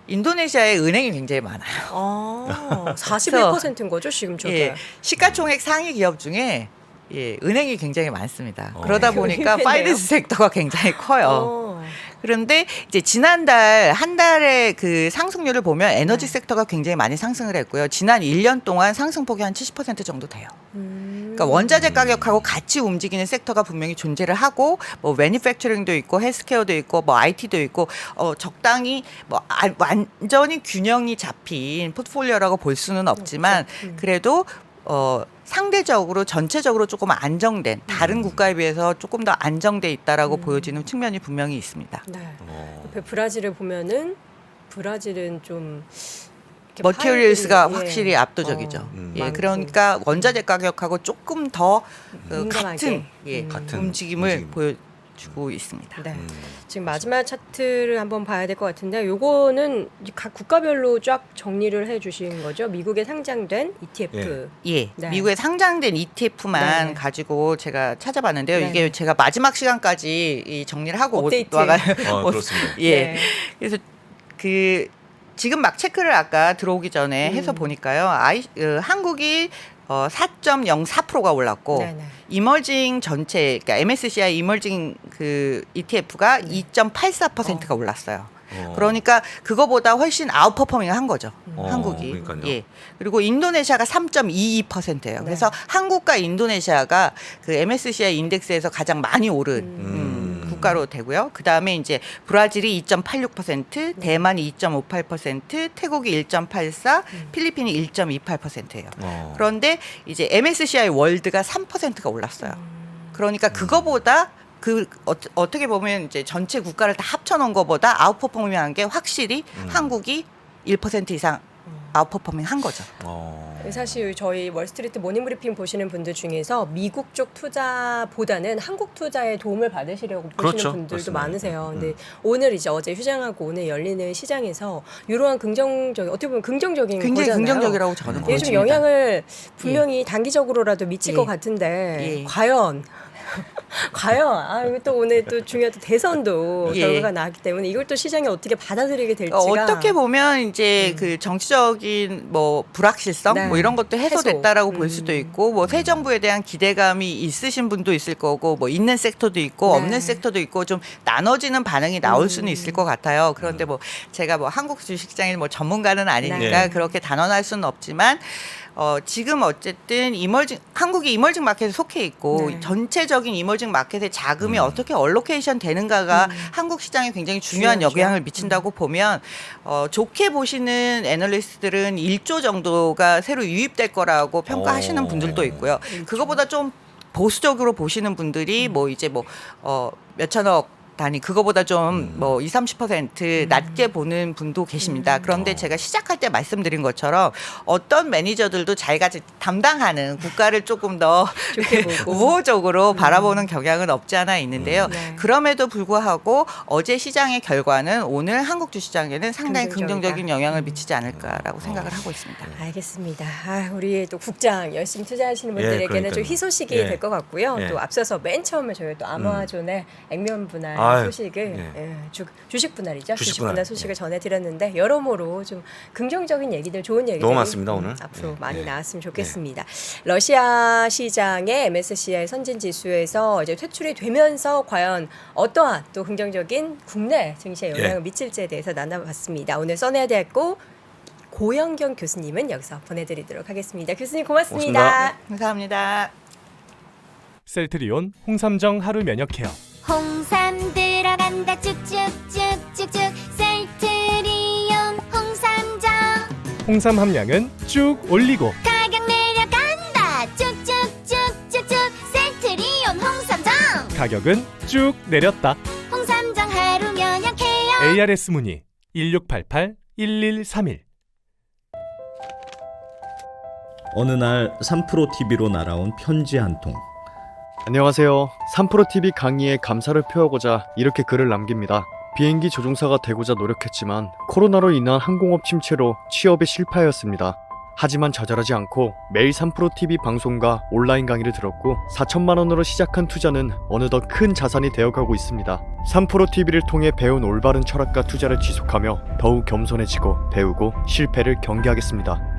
인도네시아에 은행이 굉장히 많아요. 아, 41%인 거죠 지금 저게. 예, 시가총액 상위 기업 중에 예, 은행이 굉장히 많습니다. 그러다 보니까 의외네요. 파이낸스 섹터가 굉장히 커요. 어. 그런데 이제 지난달 한 달의 그 상승률을 보면 에너지 섹터가 굉장히 많이 상승을 했고요. 지난 1년 동안 상승폭이 한 70% 정도 돼요. 그러니까 원자재 가격하고 같이 움직이는 섹터가 분명히 존재를 하고 뭐 매니팩처링도 있고 헬스케어도 있고 뭐 IT도 있고 적당히 뭐 완전히 균형이 잡힌 포트폴리오라고 볼 수는 없지만 그래도 상대적으로 전체적으로 조금 안정된 다른 국가에 비해서 조금 더 안정돼 있다라고 보여지는 측면이 분명히 있습니다. 네. 옆에 브라질을 보면은 브라질은 좀 이렇게 머티리얼스가 파일들이, 확실히 압도적이죠. 예, 많고. 그러니까 원자재 가격하고 조금 더 민감하게. 같은 같은 움직임을 움직임. 보여주고 있습니다. 네. 지금 마지막 차트를 한번 봐야 될 것 같은데 요거는 각 국가별로 쫙 정리를 해 주신 거죠. 미국에 상장된 ETF. 예, 네. 미국에 상장된 ETF만 네. 가지고 제가 찾아봤는데요. 네. 이게 제가 마지막 시간까지 이 정리를 하고 업데이트. 와가 그렇습니다. 예. 네. 그래서 그 지금 막 체크를 아까 들어오기 전에 해서 보니까요. 한국이 4.04%가 올랐고 네네. 이머징 전체, 그러니까 MSCI 이머징 그 ETF가 2.84%가 올랐어요. 그러니까 그거보다 훨씬 아웃퍼포밍한 거죠. 한국이. 그러니까요. 예. 그리고 인도네시아가 3.22%예요. 네. 그래서 한국과 인도네시아가 그 MSCI 인덱스에서 가장 많이 오른 국가로 되고요. 그다음에 이제 브라질이 2.86%, 대만이 2.58%, 태국이 1.84, 필리핀이 1.28%예요. 그런데 이제 MSCI 월드가 3%가 올랐어요. 그러니까 그거보다 어떻게 보면 이제 전체 국가를 다 합쳐놓은 것보다 아웃퍼포밍한 게 확실히 한국이 1% 이상 아웃퍼포밍 한 거죠. 사실 저희 월스트리트 모닝브리핑 보시는 분들 중에서 미국 쪽 투자보다는 한국 투자에 도움을 받으시려고 보시는 그렇죠. 분들도 그렇습니다. 많으세요. 근데 오늘 이제 어제 휴장하고 오늘 열리는 시장에서 이러한 긍정적인 어떻게 보면 긍정적인 굉장히 거잖아요. 긍정적이라고 저는 이게 좀 보여집니다. 영향을 분명히 단기적으로라도 미칠 예. 것 같은데 예. 과연 이거 또 오늘 또 중요한 또 대선도 예. 결과가 나왔기 때문에 이걸 또 시장이 어떻게 받아들이게 될지가 어떻게 보면 이제 그 정치적인 뭐 불확실성 네. 뭐 이런 것도 해소됐다라고 해소. 볼 수도 있고 뭐 새 정부에 대한 기대감이 있으신 분도 있을 거고 뭐 있는 섹터도 있고 네. 없는 섹터도 있고 좀 나눠지는 반응이 나올 수는 있을 것 같아요. 그런데 뭐 제가 뭐 한국 주식시장의 뭐 전문가는 아니니까 네. 그렇게 단언할 수는 없지만 지금 어쨌든 한국이 이머징 마켓에 속해 있고 네. 전체적인 이머징 마켓의 자금이 어떻게 얼로케이션 되는가가 한국 시장에 굉장히 중요한 중요하죠. 영향을 미친다고 보면 좋게 보시는 애널리스트들은 1조 정도가 새로 유입될 거라고 평가하시는 분들도 있고요. 그거보다 좀 보수적으로 보시는 분들이 뭐 이제 뭐 몇천억 단위 그거보다 좀 뭐 20-30% 낮게 보는 분도 계십니다. 그런데 제가 시작할 때 말씀드린 것처럼 어떤 매니저들도 자기가 담당하는 국가를 조금 더 좋게 보고. 우호적으로 바라보는 경향은 없지 않아 있는데요. 네. 그럼에도 불구하고 어제 시장의 결과는 오늘 한국 주시장에는 상당히 긍정적이다. 긍정적인 영향을 미치지 않을까라고 생각을 하고 있습니다. 알겠습니다. 우리 또 국장 열심히 투자하시는 분들에게는 그러니까요. 좀 희소식이 예. 될 것 같고요. 예. 또 앞서서 맨 처음에 저희 또 아마존의 액면 분할 아유, 소식을 네. 예, 주식 분할이죠. 주식 주식 분할 분할, 소식을 네. 전해드렸는데 여러모로 좀 긍정적인 얘기들, 좋은 얘기들 너무 많습니다, 오늘. 앞으로 네. 많이 네. 나왔으면 좋겠습니다. 러시아 시장의 MSCI 선진 지수에서 이제 퇴출이 되면서 과연 어떠한 또 긍정적인 국내 증시에 영향을 예. 미칠지에 대해서 나눠봤습니다. 오늘 써내야대학교 고영경 교수님은 여기서 보내드리도록 하겠습니다. 교수님 고맙습니다. 고맙습니다. 감사합니다. 셀트리온 홍삼정 하루 면역 케어. 홍삼 들어간다 쭉쭉쭉쭉쭉 셀트리온 홍삼정 홍삼 함량은 쭉 올리고 가격 내려간다 쭉쭉쭉쭉쭉 셀트리온 홍삼정 가격은 쭉 내렸다. 홍삼정 하루 면역해요. ARS 문의 1688-1131. 어느 날 3프로TV로 날아온 편지 한 통. 안녕하세요. 3프로TV 강의에 감사를 표하고자 이렇게 글을 남깁니다. 비행기 조종사가 되고자 노력했지만 코로나로 인한 항공업 침체로 취업에 실패하였습니다. 하지만 좌절하지 않고 매일 3프로TV 방송과 온라인 강의를 들었고 4천만 원으로 시작한 투자는 어느덧 큰 자산이 되어가고 있습니다. 3프로TV를 통해 배운 올바른 철학과 투자를 지속하며 더욱 겸손해지고 배우고 실패를 경계하겠습니다.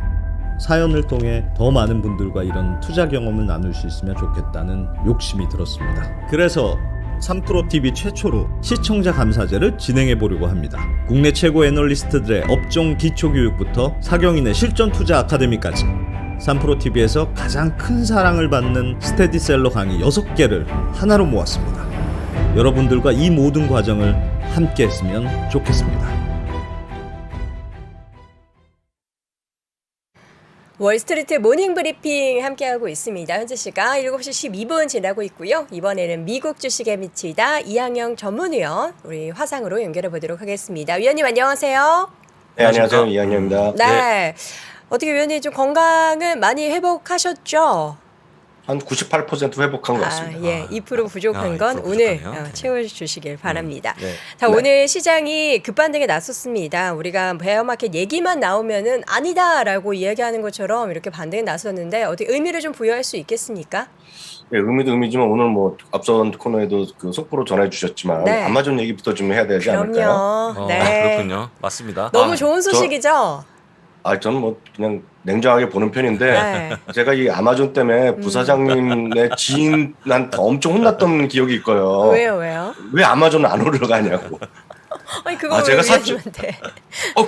사연을 통해 더 많은 분들과 이런 투자 경험을 나눌 수 있으면 좋겠다는 욕심이 들었습니다. 그래서 3프로TV 최초로 시청자 감사제를 진행해 보려고 합니다. 국내 최고 애널리스트들의 업종 기초교육부터 사경인의 실전 투자 아카데미까지 3프로TV에서 가장 큰 사랑을 받는 스테디셀러 강의 6개를 하나로 모았습니다. 여러분들과 이 모든 과정을 함께 했으면 좋겠습니다. 월스트리트 모닝 브리핑 함께하고 있습니다. 현재 시각 7시 12분 지나고 있고요. 이번에는 미국 주식에 미치다 이항영 전문위원 우리 화상으로 연결해 보도록 하겠습니다. 위원님 안녕하세요. 네, 안녕하세요. 이항영입니다. 네. 어떻게 위원님 좀 건강은 많이 회복하셨죠? 한 98% 회복한 것 같습니다. 예, 2% 부족한 건 2% 오늘 부족하네요. 채워주시길 바랍니다. 네. 자, 네. 오늘 시장이 급반등에 나섰습니다. 우리가 베어마켓 얘기만 나오면은 아니다라고 이야기하는 것처럼 이렇게 반등에 나섰는데 어떻게 의미를 좀 부여할 수 있겠습니까? 네, 의미도 의미지만 오늘 뭐 앞선 코너에도 그 속보로 전해주셨지만 네. 아마존 얘기부터 좀 해야 되지 않을까요? 그럼요. 네. 그렇군요. 맞습니다. 너무 좋은 소식이죠? 저는 뭐 그냥 냉정하게 보는 편인데 네. 제가 이 아마존 때문에 부사장님의 지인한테 엄청 혼났던 기억이 있고요. 왜요? 왜 아마존은 안 올라가냐고. 아니 그거 제가 왜 위원님한테?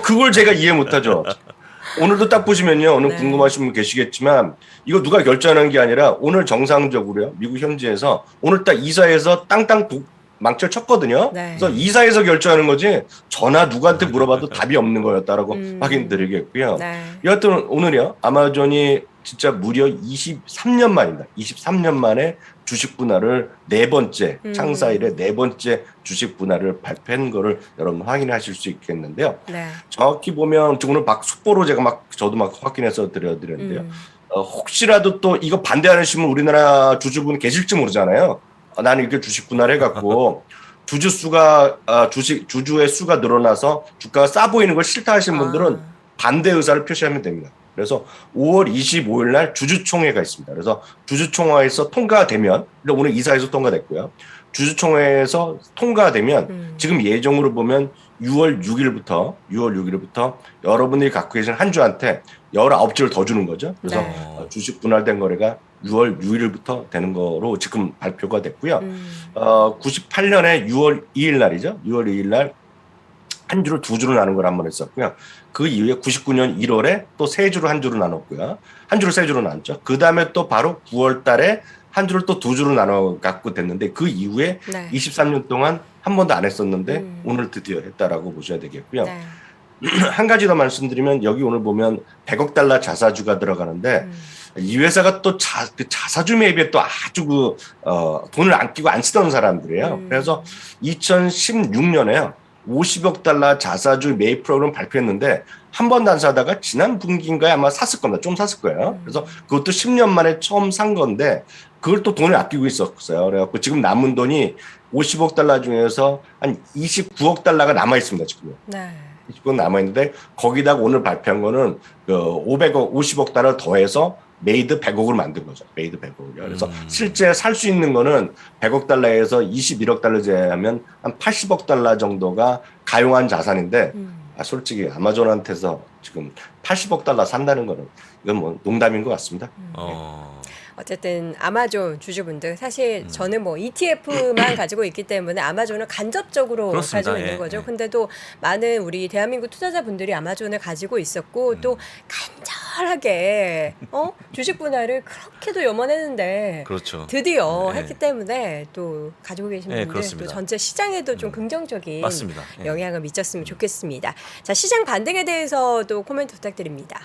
그걸 제가 이해 못하죠. 오늘도 딱 보시면요. 오늘 네. 궁금하신 분 계시겠지만 이거 누가 결정하는 게 아니라 오늘 정상적으로요. 미국 현지에서 오늘 딱 이사에서 땅땅 망치를 쳤거든요. 네. 그래서 이사에서 결정하는 거지 전화 누구한테 물어봐도 답이 없는 거였다라고 확인드리겠고요. 네. 여하튼 오늘이요. 아마존이 진짜 무려 23년 만입니다. 23년 만에 주식 분할을 네 번째 창사 이래 네 번째 주식 분할을 발표한 거를 여러분 확인하실 수 있겠는데요. 네. 정확히 보면 오늘 막 속보로 제가 저도 막 확인해서 드렸는데요. 혹시라도 또 이거 반대하시는 분 우리나라 주주분 계실지 모르잖아요. 나는 이렇게 주식 분할해갖고 주주 수가 주주의 수가 늘어나서 주가가 싸 보이는 걸 싫다 하시는 분들은 반대 의사를 표시하면 됩니다. 그래서 5월 25일 날 주주총회가 있습니다. 그래서 주주총회에서 통과되면 오늘 이사에서 통과됐고요. 주주총회에서 통과되면 지금 예정으로 보면 6월 6일부터 여러분들이 갖고 계신 한 주한테 19주를 더 주는 거죠. 그래서 네. 주식 분할된 거래가 6월 6일부터 되는 거로 지금 발표가 됐고요. 98년에 6월 2일 날이죠. 6월 2일 날 한 주를 두 주로 나눈 걸 한 번 했었고요. 그 이후에 99년 1월에 또 세 주로 한 주로 나눴고요. 한 주를 세 주로 나눴죠. 그 다음에 또 바로 9월 달에 한 주를 또 두 주로 나눠 갖고 됐는데 그 이후에 네. 23년 동안 한 번도 안 했었는데 오늘 드디어 했다라고 보셔야 되겠고요. 네. 한 가지 더 말씀드리면 여기 오늘 보면 100억 달러 자사주가 들어가는데 이 회사가 또 자사주 매입에 또 아주 돈을 안 끼고 안 쓰던 사람들이에요. 그래서 2016년에요. 50억 달러 자사주 매입 프로그램 발표했는데 한 번도 안 사다가 지난 분기인가에 아마 샀을 겁니다. 좀 샀을 거예요. 그래서 그것도 10년 만에 처음 산 건데 그걸 또 돈을 아끼고 있었어요. 그래갖고 지금 남은 돈이 50억 달러 중에서 한 29억 달러가 남아 있습니다. 지금. 네. 20억 남아 있는데 거기다가 오늘 발표한 거는 50억 달러 더해서 메이드 100억을 만든 거죠. 메이드 100억이요. 그래서 실제 살 수 있는 거는 100억 달러에서 21억 달러 제외하면 한 80억 달러 정도가 가용한 자산인데 솔직히 아마존한테서 지금 80억 달러 산다는 거는 이건 뭐 농담인 것 같습니다. 어쨌든 아마존 주주분들 사실 저는 뭐 ETF만 가지고 있기 때문에 아마존을 간접적으로 그렇습니다. 가지고 있는 거죠. 근데도 많은 우리 대한민국 투자자분들이 아마존을 가지고 있었고 또 간절하게 주식 분할을 그렇게도 염원했는데 그렇죠. 드디어 네. 했기 때문에 또 가지고 계신 네, 분들 또 그렇습니다. 전체 시장에도 좀 긍정적인 맞습니다. 네. 영향을 미쳤으면 좋겠습니다. 자, 시장 반등에 대해서도 코멘트 부탁드립니다.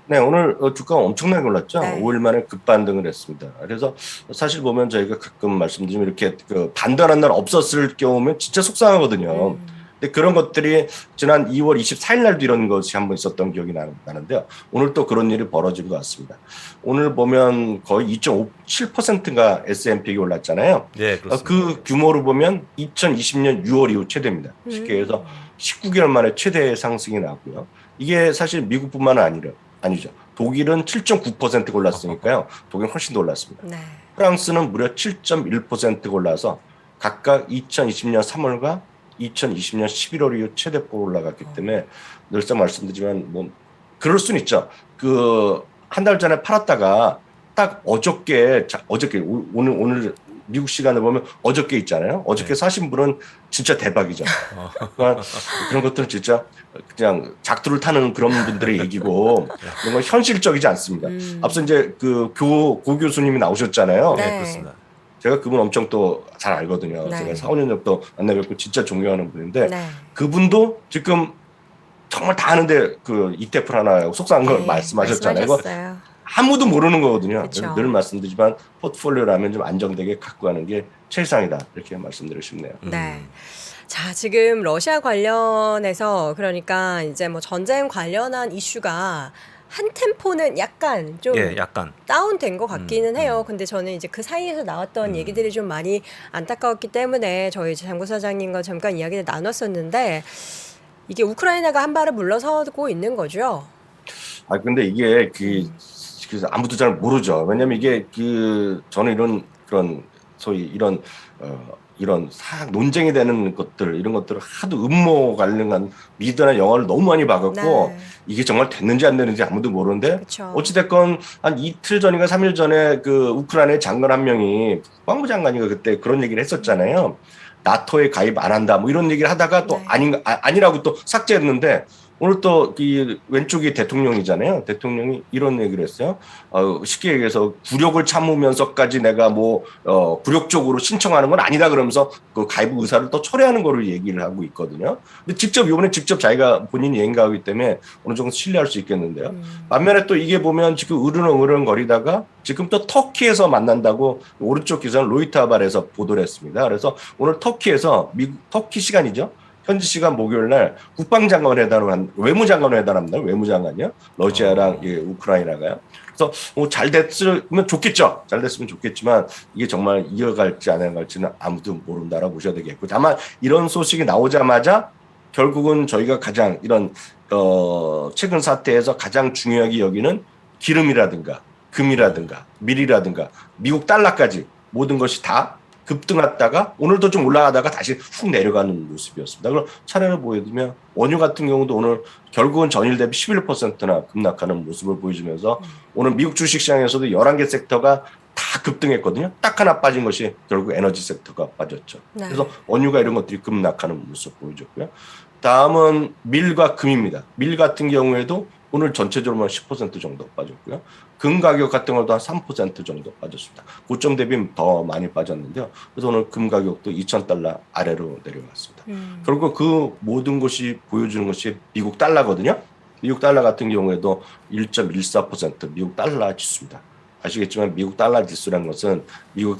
네, 오늘 주가가 엄청나게 올랐죠. 네. 5일 만에 급반등을 했습니다. 그래서 사실 보면 저희가 가끔 말씀드리면 이렇게 그 반등하는 날 없었을 경우면 진짜 속상하거든요. 근데 그런 것들이 지난 2월 24일 날도 이런 것이 한번 있었던 기억이 나는데요. 오늘 또 그런 일이 벌어진 것 같습니다. 오늘 보면 거의 2.57%가 S&P가 올랐잖아요. 네, 그렇습니다. 그 규모로 보면 2020년 6월 이후 최대입니다. 쉽게 해서 19개월 만에 최대 상승이 나고요. 이게 사실 미국뿐만 아니죠. 독일은 7.9% 올랐으니까요. 독일은 훨씬 더 올랐습니다. 네. 프랑스는 무려 7.1% 올라서 각각 2020년 3월과 2020년 11월 이후 최대폭 올라갔기 때문에 늘상 말씀드리지만 뭐 그럴 수는 있죠. 그 한 달 전에 팔았다가 딱 어저께 오늘 미국 시간을 보면 어저께 있잖아요. 어저께 사신 분은 진짜 대박이죠. 그러니까 그런 것들은 진짜 그냥 작두를 타는 그런 분들의 얘기고 이런 건 현실적이지 않습니다. 앞서 이제 그 고 교수님이 나오셨잖아요. 네. 네, 그렇습니다. 제가 그분 엄청 또 잘 알거든요. 네. 제가 4, 5년 전부터 만나뵙고 진짜 존경하는 분인데 네. 그분도 지금 정말 다 아는데 그 ETF 하나 속상한 걸 네, 말씀하셨잖아요. 이거 말씀하셨어요. 아무도 모르는 거거든요. 그쵸. 그래서 늘 말씀드리지만 포트폴리오라면 좀 안정되게 갖고 가는 게 최상이다. 이렇게 말씀드리고 싶네요. 네. 자, 지금 러시아 관련해서 그러니까 이제 뭐 전쟁 관련한 이슈가 한 템포는 약간 좀 예, 약간. 다운된 것 같기는 해요. 근데 저는 이제 그 사이에서 나왔던 얘기들이 좀 많이 안타까웠기 때문에 저희 장부사장님과 잠깐 이야기를 나눴었는데 이게 우크라이나가 한 발을 물러서고 있는 거죠. 근데 이게 그래서 아무도 잘 모르죠. 왜냐면 이게 저는 그런 소위 이런 논쟁이 되는 것들 이런 것들을 하도 음모 관련한 미드나 영화를 너무 많이 봐갖고 네. 이게 정말 됐는지 안 됐는지 아무도 모르는데 그쵸. 어찌됐건 한 이틀 전인가 3일 전에 그 우크라이나의 장관 한 명이 국방부 장관이가 그때 그런 얘기를 했었잖아요. 나토에 가입 안 한다 뭐 이런 얘기를 하다가 또 네. 아니라고 또 삭제했는데 오늘 또 이 왼쪽이 대통령이잖아요. 대통령이 이런 얘기를 했어요. 쉽게 얘기해서 굴욕을 참으면서까지 내가 굴욕적으로 신청하는 건 아니다 그러면서 그 가입 의사를 또 철회하는 거를 얘기를 하고 있거든요. 근데 이번에 직접 자기가 본인이 행가하기 때문에 어느 정도 신뢰할 수 있겠는데요. 반면에 또 이게 보면 지금 으르렁 거리다가 지금 또 터키에서 만난다고 오른쪽 기사는 로이터발에서 보도를 했습니다. 그래서 오늘 터키에서 터키 시간이죠. 현지 시간 목요일 날 국방장관 회담을 외무장관 회담합니다. 외무장관이요. 러시아랑 우크라이나가요. 그래서 잘 됐으면 좋겠죠. 잘 됐으면 좋겠지만 이게 정말 이어갈지 안 이어갈지는 아무도 모른다라고 보셔야 되겠고 다만 이런 소식이 나오자마자 결국은 저희가 가장 이런 최근 사태에서 가장 중요하게 여기는 기름이라든가 금이라든가 밀이라든가 미국 달러까지 모든 것이 다 급등했다가 오늘도 좀 올라가다가 다시 훅 내려가는 모습이었습니다. 그럼 차례를 보여드리면 원유 같은 경우도 오늘 결국은 전일 대비 11%나 급락하는 모습을 보여주면서 오늘 미국 주식시장에서도 11개 섹터가 다 급등했거든요. 딱 하나 빠진 것이 결국 에너지 섹터가 빠졌죠. 네. 그래서 원유가 이런 것들이 급락하는 모습 보여줬고요. 다음은 밀과 금입니다. 밀 같은 경우에도 오늘 전체적으로만 10% 정도 빠졌고요. 금 가격 같은 것도 한 3% 정도 빠졌습니다. 고점 대비 더 많이 빠졌는데요. 그래서 오늘 금 가격도 $2,000 아래로 내려갔습니다. 결국 그 모든 것이 보여주는 것이 미국 달러거든요. 미국 달러 같은 경우에도 1.14% 미국 달러 지수입니다. 아시겠지만 미국 달러 지수라는 것은 미국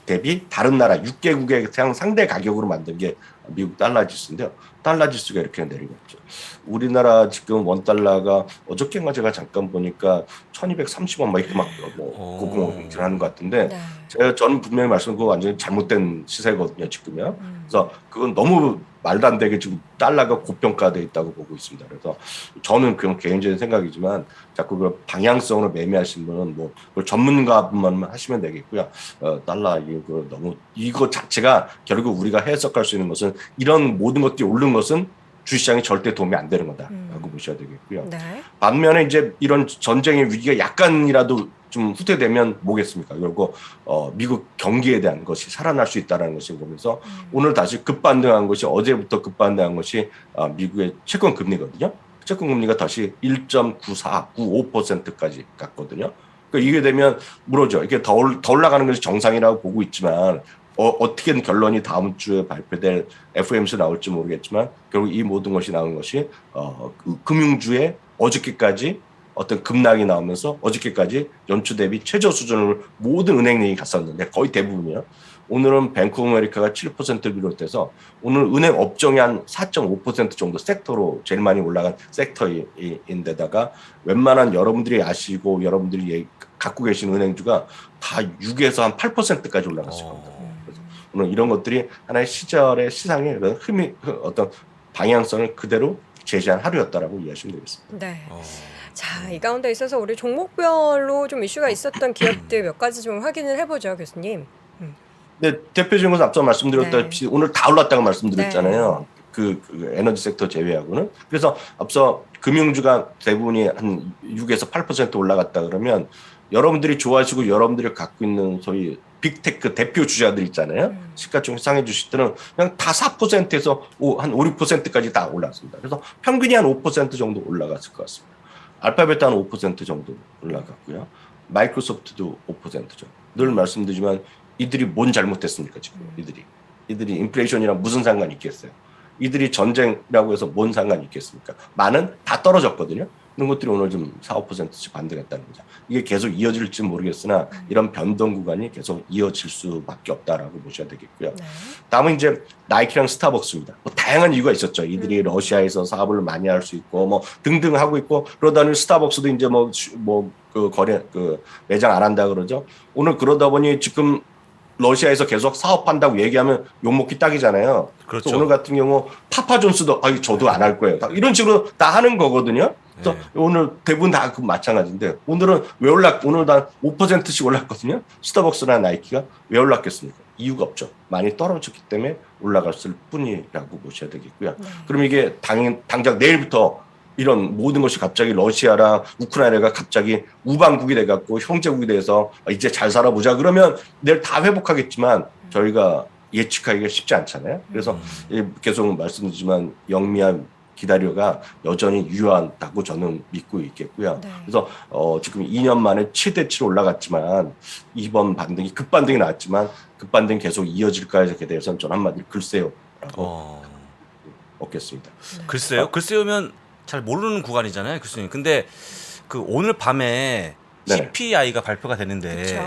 대비 다른 나라 6개국의 상대 가격으로 만든 게 미국 달러 지수인데요. 달러 지수가 이렇게 내려갔죠. 우리나라 지금 원 달러가 어저께인가 제가 잠깐 보니까 1,230원 막 이렇게 고공행진을 하는 것 같은데 네. 저는 분명히 말씀드리고 완전히 잘못된 시세거든요 지금요. 그래서 그건 너무 말도 안 되게 지금 달러가 고평가돼 있다고 보고 있습니다. 그래서 저는 그건 개인적인 생각이지만 자꾸 그 방향성으로 매매하신 분은 뭐 그걸 전문가분만 하시면 되겠고요. 달러 이거 너무 이거 자체가 결국 우리가 해석할 수 있는 것은 이런 모든 것들이 오른 것은 주시장에 절대 도움이 안 되는 거다라고 보셔야 되겠고요. 네. 반면에 이제 이런 전쟁의 위기가 약간이라도 좀 후퇴되면 뭐겠습니까? 그리고 미국 경기에 대한 것이 살아날 수 있다는 것을 보면서 오늘 다시 급반등한 것이 어제부터 급반등한 것이 미국의 채권 금리거든요. 채권 금리가 다시 1.9495%까지 갔거든요. 그러니까 이게 되면 물어죠. 이게 더 올라가는 것이 정상이라고 보고 있지만 어떻게든 결론이 다음 주에 발표될 FOMC 나올지 모르겠지만 결국 이 모든 것이 나온 것이 그 금융주의 어저께까지 어떤 급락이 나오면서 어저께까지 연초 대비 최저 수준을 모든 은행이 갔었는데 거의 대부분이요. 오늘은 뱅크 오브 아메리카가 7%를 비롯해서 오늘 은행 업종이 한 4.5% 정도 섹터로 제일 많이 올라간 섹터인데다가 웬만한 여러분들이 아시고 여러분들이 갖고 계신 은행주가 다 6에서 한 8%까지 올라갔을 겁니다. 그래서 오늘 이런 것들이 하나의 시절의 시장의 어떤 방향성을 그대로 제시한 하루였다라고 이해하시면 되겠습니다. 네. 자, 이 가운데 있어서 우리 종목별로 좀 이슈가 있었던 기업들 몇 가지 좀 확인을 해보죠, 교수님. 네, 대표적인 것은 앞서 말씀드렸다시피 오늘 다 올랐다고 말씀드렸잖아요. 그 에너지 섹터 제외하고는. 그래서 앞서 금융주가 대부분이 한 6에서 8% 올라갔다 그러면 여러분들이 좋아하시고 여러분들이 갖고 있는 소위 빅테크 대표 주자들 있잖아요. 시가총 상해 주식들은 그냥 다 4%에서 한 5, 6%까지 다 올랐습니다. 그래서 평균이 한 5% 정도 올라갔을 것 같습니다. 알파벳도 한 5% 정도 올라갔고요. 마이크로소프트도 5%죠. 늘 말씀드리지만 이들이 뭔 잘못했습니까 지금 이들이 인플레이션이랑 무슨 상관이 있겠어요? 이들이 전쟁이라고 해서 뭔 상관이 있겠습니까? 많은 다 떨어졌거든요. 이런 것들이 오늘 좀 4, 5%씩 반등했다는 거죠. 이게 계속 이어질지 모르겠으나 이런 변동 구간이 계속 이어질 수밖에 없다라고 보셔야 되겠고요. 다음은 이제 나이키랑 스타벅스입니다. 뭐 다양한 이유가 있었죠. 이들이 러시아에서 사업을 많이 할 수 있고 뭐 등등 하고 있고 그러다니 스타벅스도 이제 그 거래 그 매장 안 한다 그러죠. 오늘 그러다 보니 지금 러시아에서 계속 사업한다고 얘기하면 욕먹기 딱이잖아요. 그렇죠. 그래서 오늘 같은 경우 파파존스도 저도 안 할 거예요. 이런 식으로 다 하는 거거든요. 그래서 오늘 대부분 다 마찬가지인데 오늘은 왜 오늘 다 5%씩 올랐거든요. 스타벅스나 나이키가 왜 올랐겠습니까? 이유가 없죠. 많이 떨어졌기 때문에 올라갔을 뿐이라고 보셔야 되겠고요. 그럼 이게 당장 내일부터 이런 모든 것이 갑자기 러시아랑 우크라이나가 갑자기 우방국이 돼갖고 형제국이 돼서 이제 잘 살아보자 그러면 내일 다 회복하겠지만 저희가 예측하기가 쉽지 않잖아요. 그래서 계속 말씀드리지만 영미한 기다려가 여전히 유효하다고 저는 믿고 있겠고요. 그래서 지금 2년 만에 최대치로 올라갔지만 이번 반등이 급반등이 나왔지만 급반등이 계속 이어질까에 대해서는 저는 한마디로 글쎄요라고 얻겠습니다. 글쎄요? 글쎄요면 잘 모르는 구간이잖아요, 교수님. 근데 그 오늘 밤에 CPI가 발표가 되는데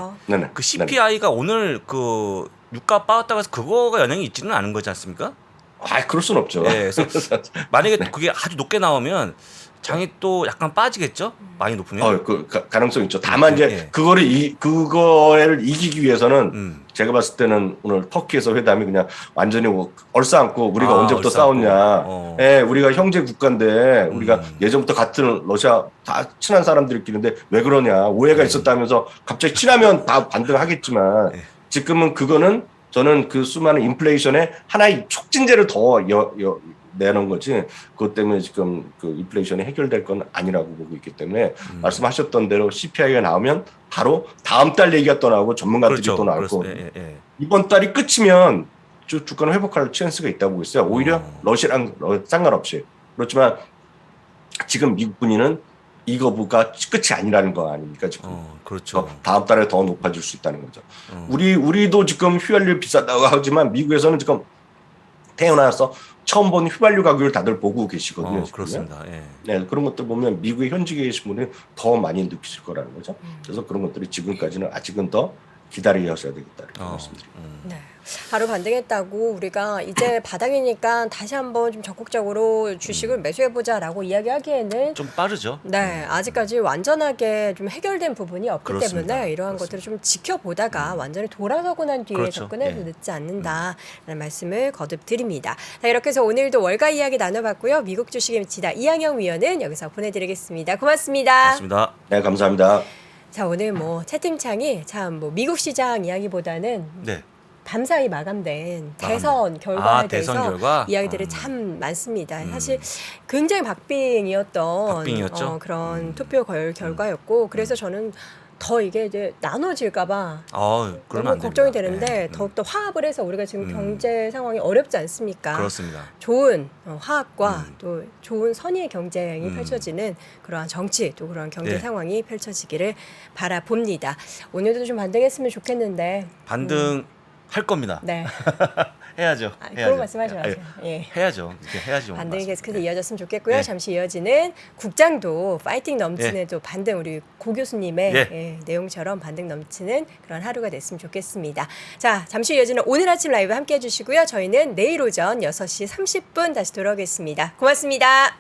그 CPI가 오늘 그 유가 빠졌다고 해서 그거가 영향이 있지는 않은 거지 않습니까? 그럴 순 없죠. 네, 그래서 만약에 그게 아주 높게 나오면 장이 또 약간 빠지겠죠? 많이 높으면? 그 가능성 있죠. 다만 이제 그거를 이기기 위해서는 제가 봤을 때는 오늘 터키에서 회담이 그냥 완전히 얼싸안고 우리가 언제부터 싸웠냐. 우리가 형제 국가인데 우리가 예전부터 같은 러시아 다 친한 사람들끼리인데 왜 그러냐. 오해가 있었다면서 갑자기 친하면 다 반등하겠지만 지금은 그거는 저는 그 수많은 인플레이션의 하나의 촉진제를 더 내놓은 거지 그것 때문에 지금 그 인플레이션이 해결될 건 아니라고 보고 있기 때문에 말씀하셨던 대로 CPI가 나오면 바로 다음 달 얘기가 또 나오고 전문가들이 또 나올 거거든요. 이번 달이 끝이면 주가는 회복할 찬스가 있다고 보고 있어요. 오히려 러시아랑 상관없이. 그렇지만 지금 미국 분위는 이거가 끝이 아니라는 거 아닙니까 지금? 그렇죠. 다음 달에 더 높아질 수 있다는 거죠. 우리도 지금 휘발유 비싸다고 하지만 미국에서는 지금 태어나서 처음 본 휘발유 가격을 다들 보고 계시거든요. 그렇습니다. 네, 그런 것들 보면 미국에 현직에 계신 분이 더 많이 느끼실 거라는 거죠. 그래서 그런 것들이 지금까지는 아직은 더 기다리셨어야 되겠다 이렇게 말씀드립니다. 네. 하루 반등했다고 우리가 이제 바닥이니까 다시 한번 좀 적극적으로 주식을 매수해보자라고 이야기하기에는 좀 빠르죠. 네, 아직까지 완전하게 좀 해결된 부분이 없기 그렇습니다. 때문에 이러한 것들을 좀 지켜보다가 완전히 돌아서고 난 뒤에 그렇죠. 접근해도 예. 늦지 않는다라는 말씀을 거듭 드립니다. 자, 이렇게 해서 오늘도 월가 이야기 나눠봤고요. 미국 주식에 미치다 이항영 위원은 여기서 보내드리겠습니다. 고맙습니다. 맞습니다. 네, 감사합니다. 자, 오늘 뭐 채팅창이 참 뭐 미국 시장 이야기보다는 네. 밤사이 마감된 대선 결과에 대해서 대선 결과? 이야기들이 참 많습니다. 사실 굉장히 박빙이었던 박빙이었죠? 그런 투표 결과였고 그래서 저는 더 이게 이제 나눠질까봐 그러면 안 너무 걱정이 됩니다. 되는데 네. 더욱더 화합을 해서 우리가 지금 경제 상황이 어렵지 않습니까? 그렇습니다. 좋은 화합과 또 좋은 선의의 경쟁이 펼쳐지는 그러한 정치 또 그런 경제 네. 상황이 펼쳐지기를 바라봅니다. 오늘도 좀 반등했으면 좋겠는데 반등 할 겁니다. 네. 해야죠. 그런 말씀하지 마세요. 예. 해야죠. 이렇게 해야죠. 반등이 계속해서 이어졌으면 좋겠고요. 네. 잠시 이어지는 국장도 파이팅 넘치는 예. 또 반등 우리 고 교수님의 예. 내용처럼 반등 넘치는 그런 하루가 됐으면 좋겠습니다. 자, 잠시 이어지는 오늘 아침 라이브 함께 해주시고요. 저희는 내일 오전 6시 30분 다시 돌아오겠습니다. 고맙습니다.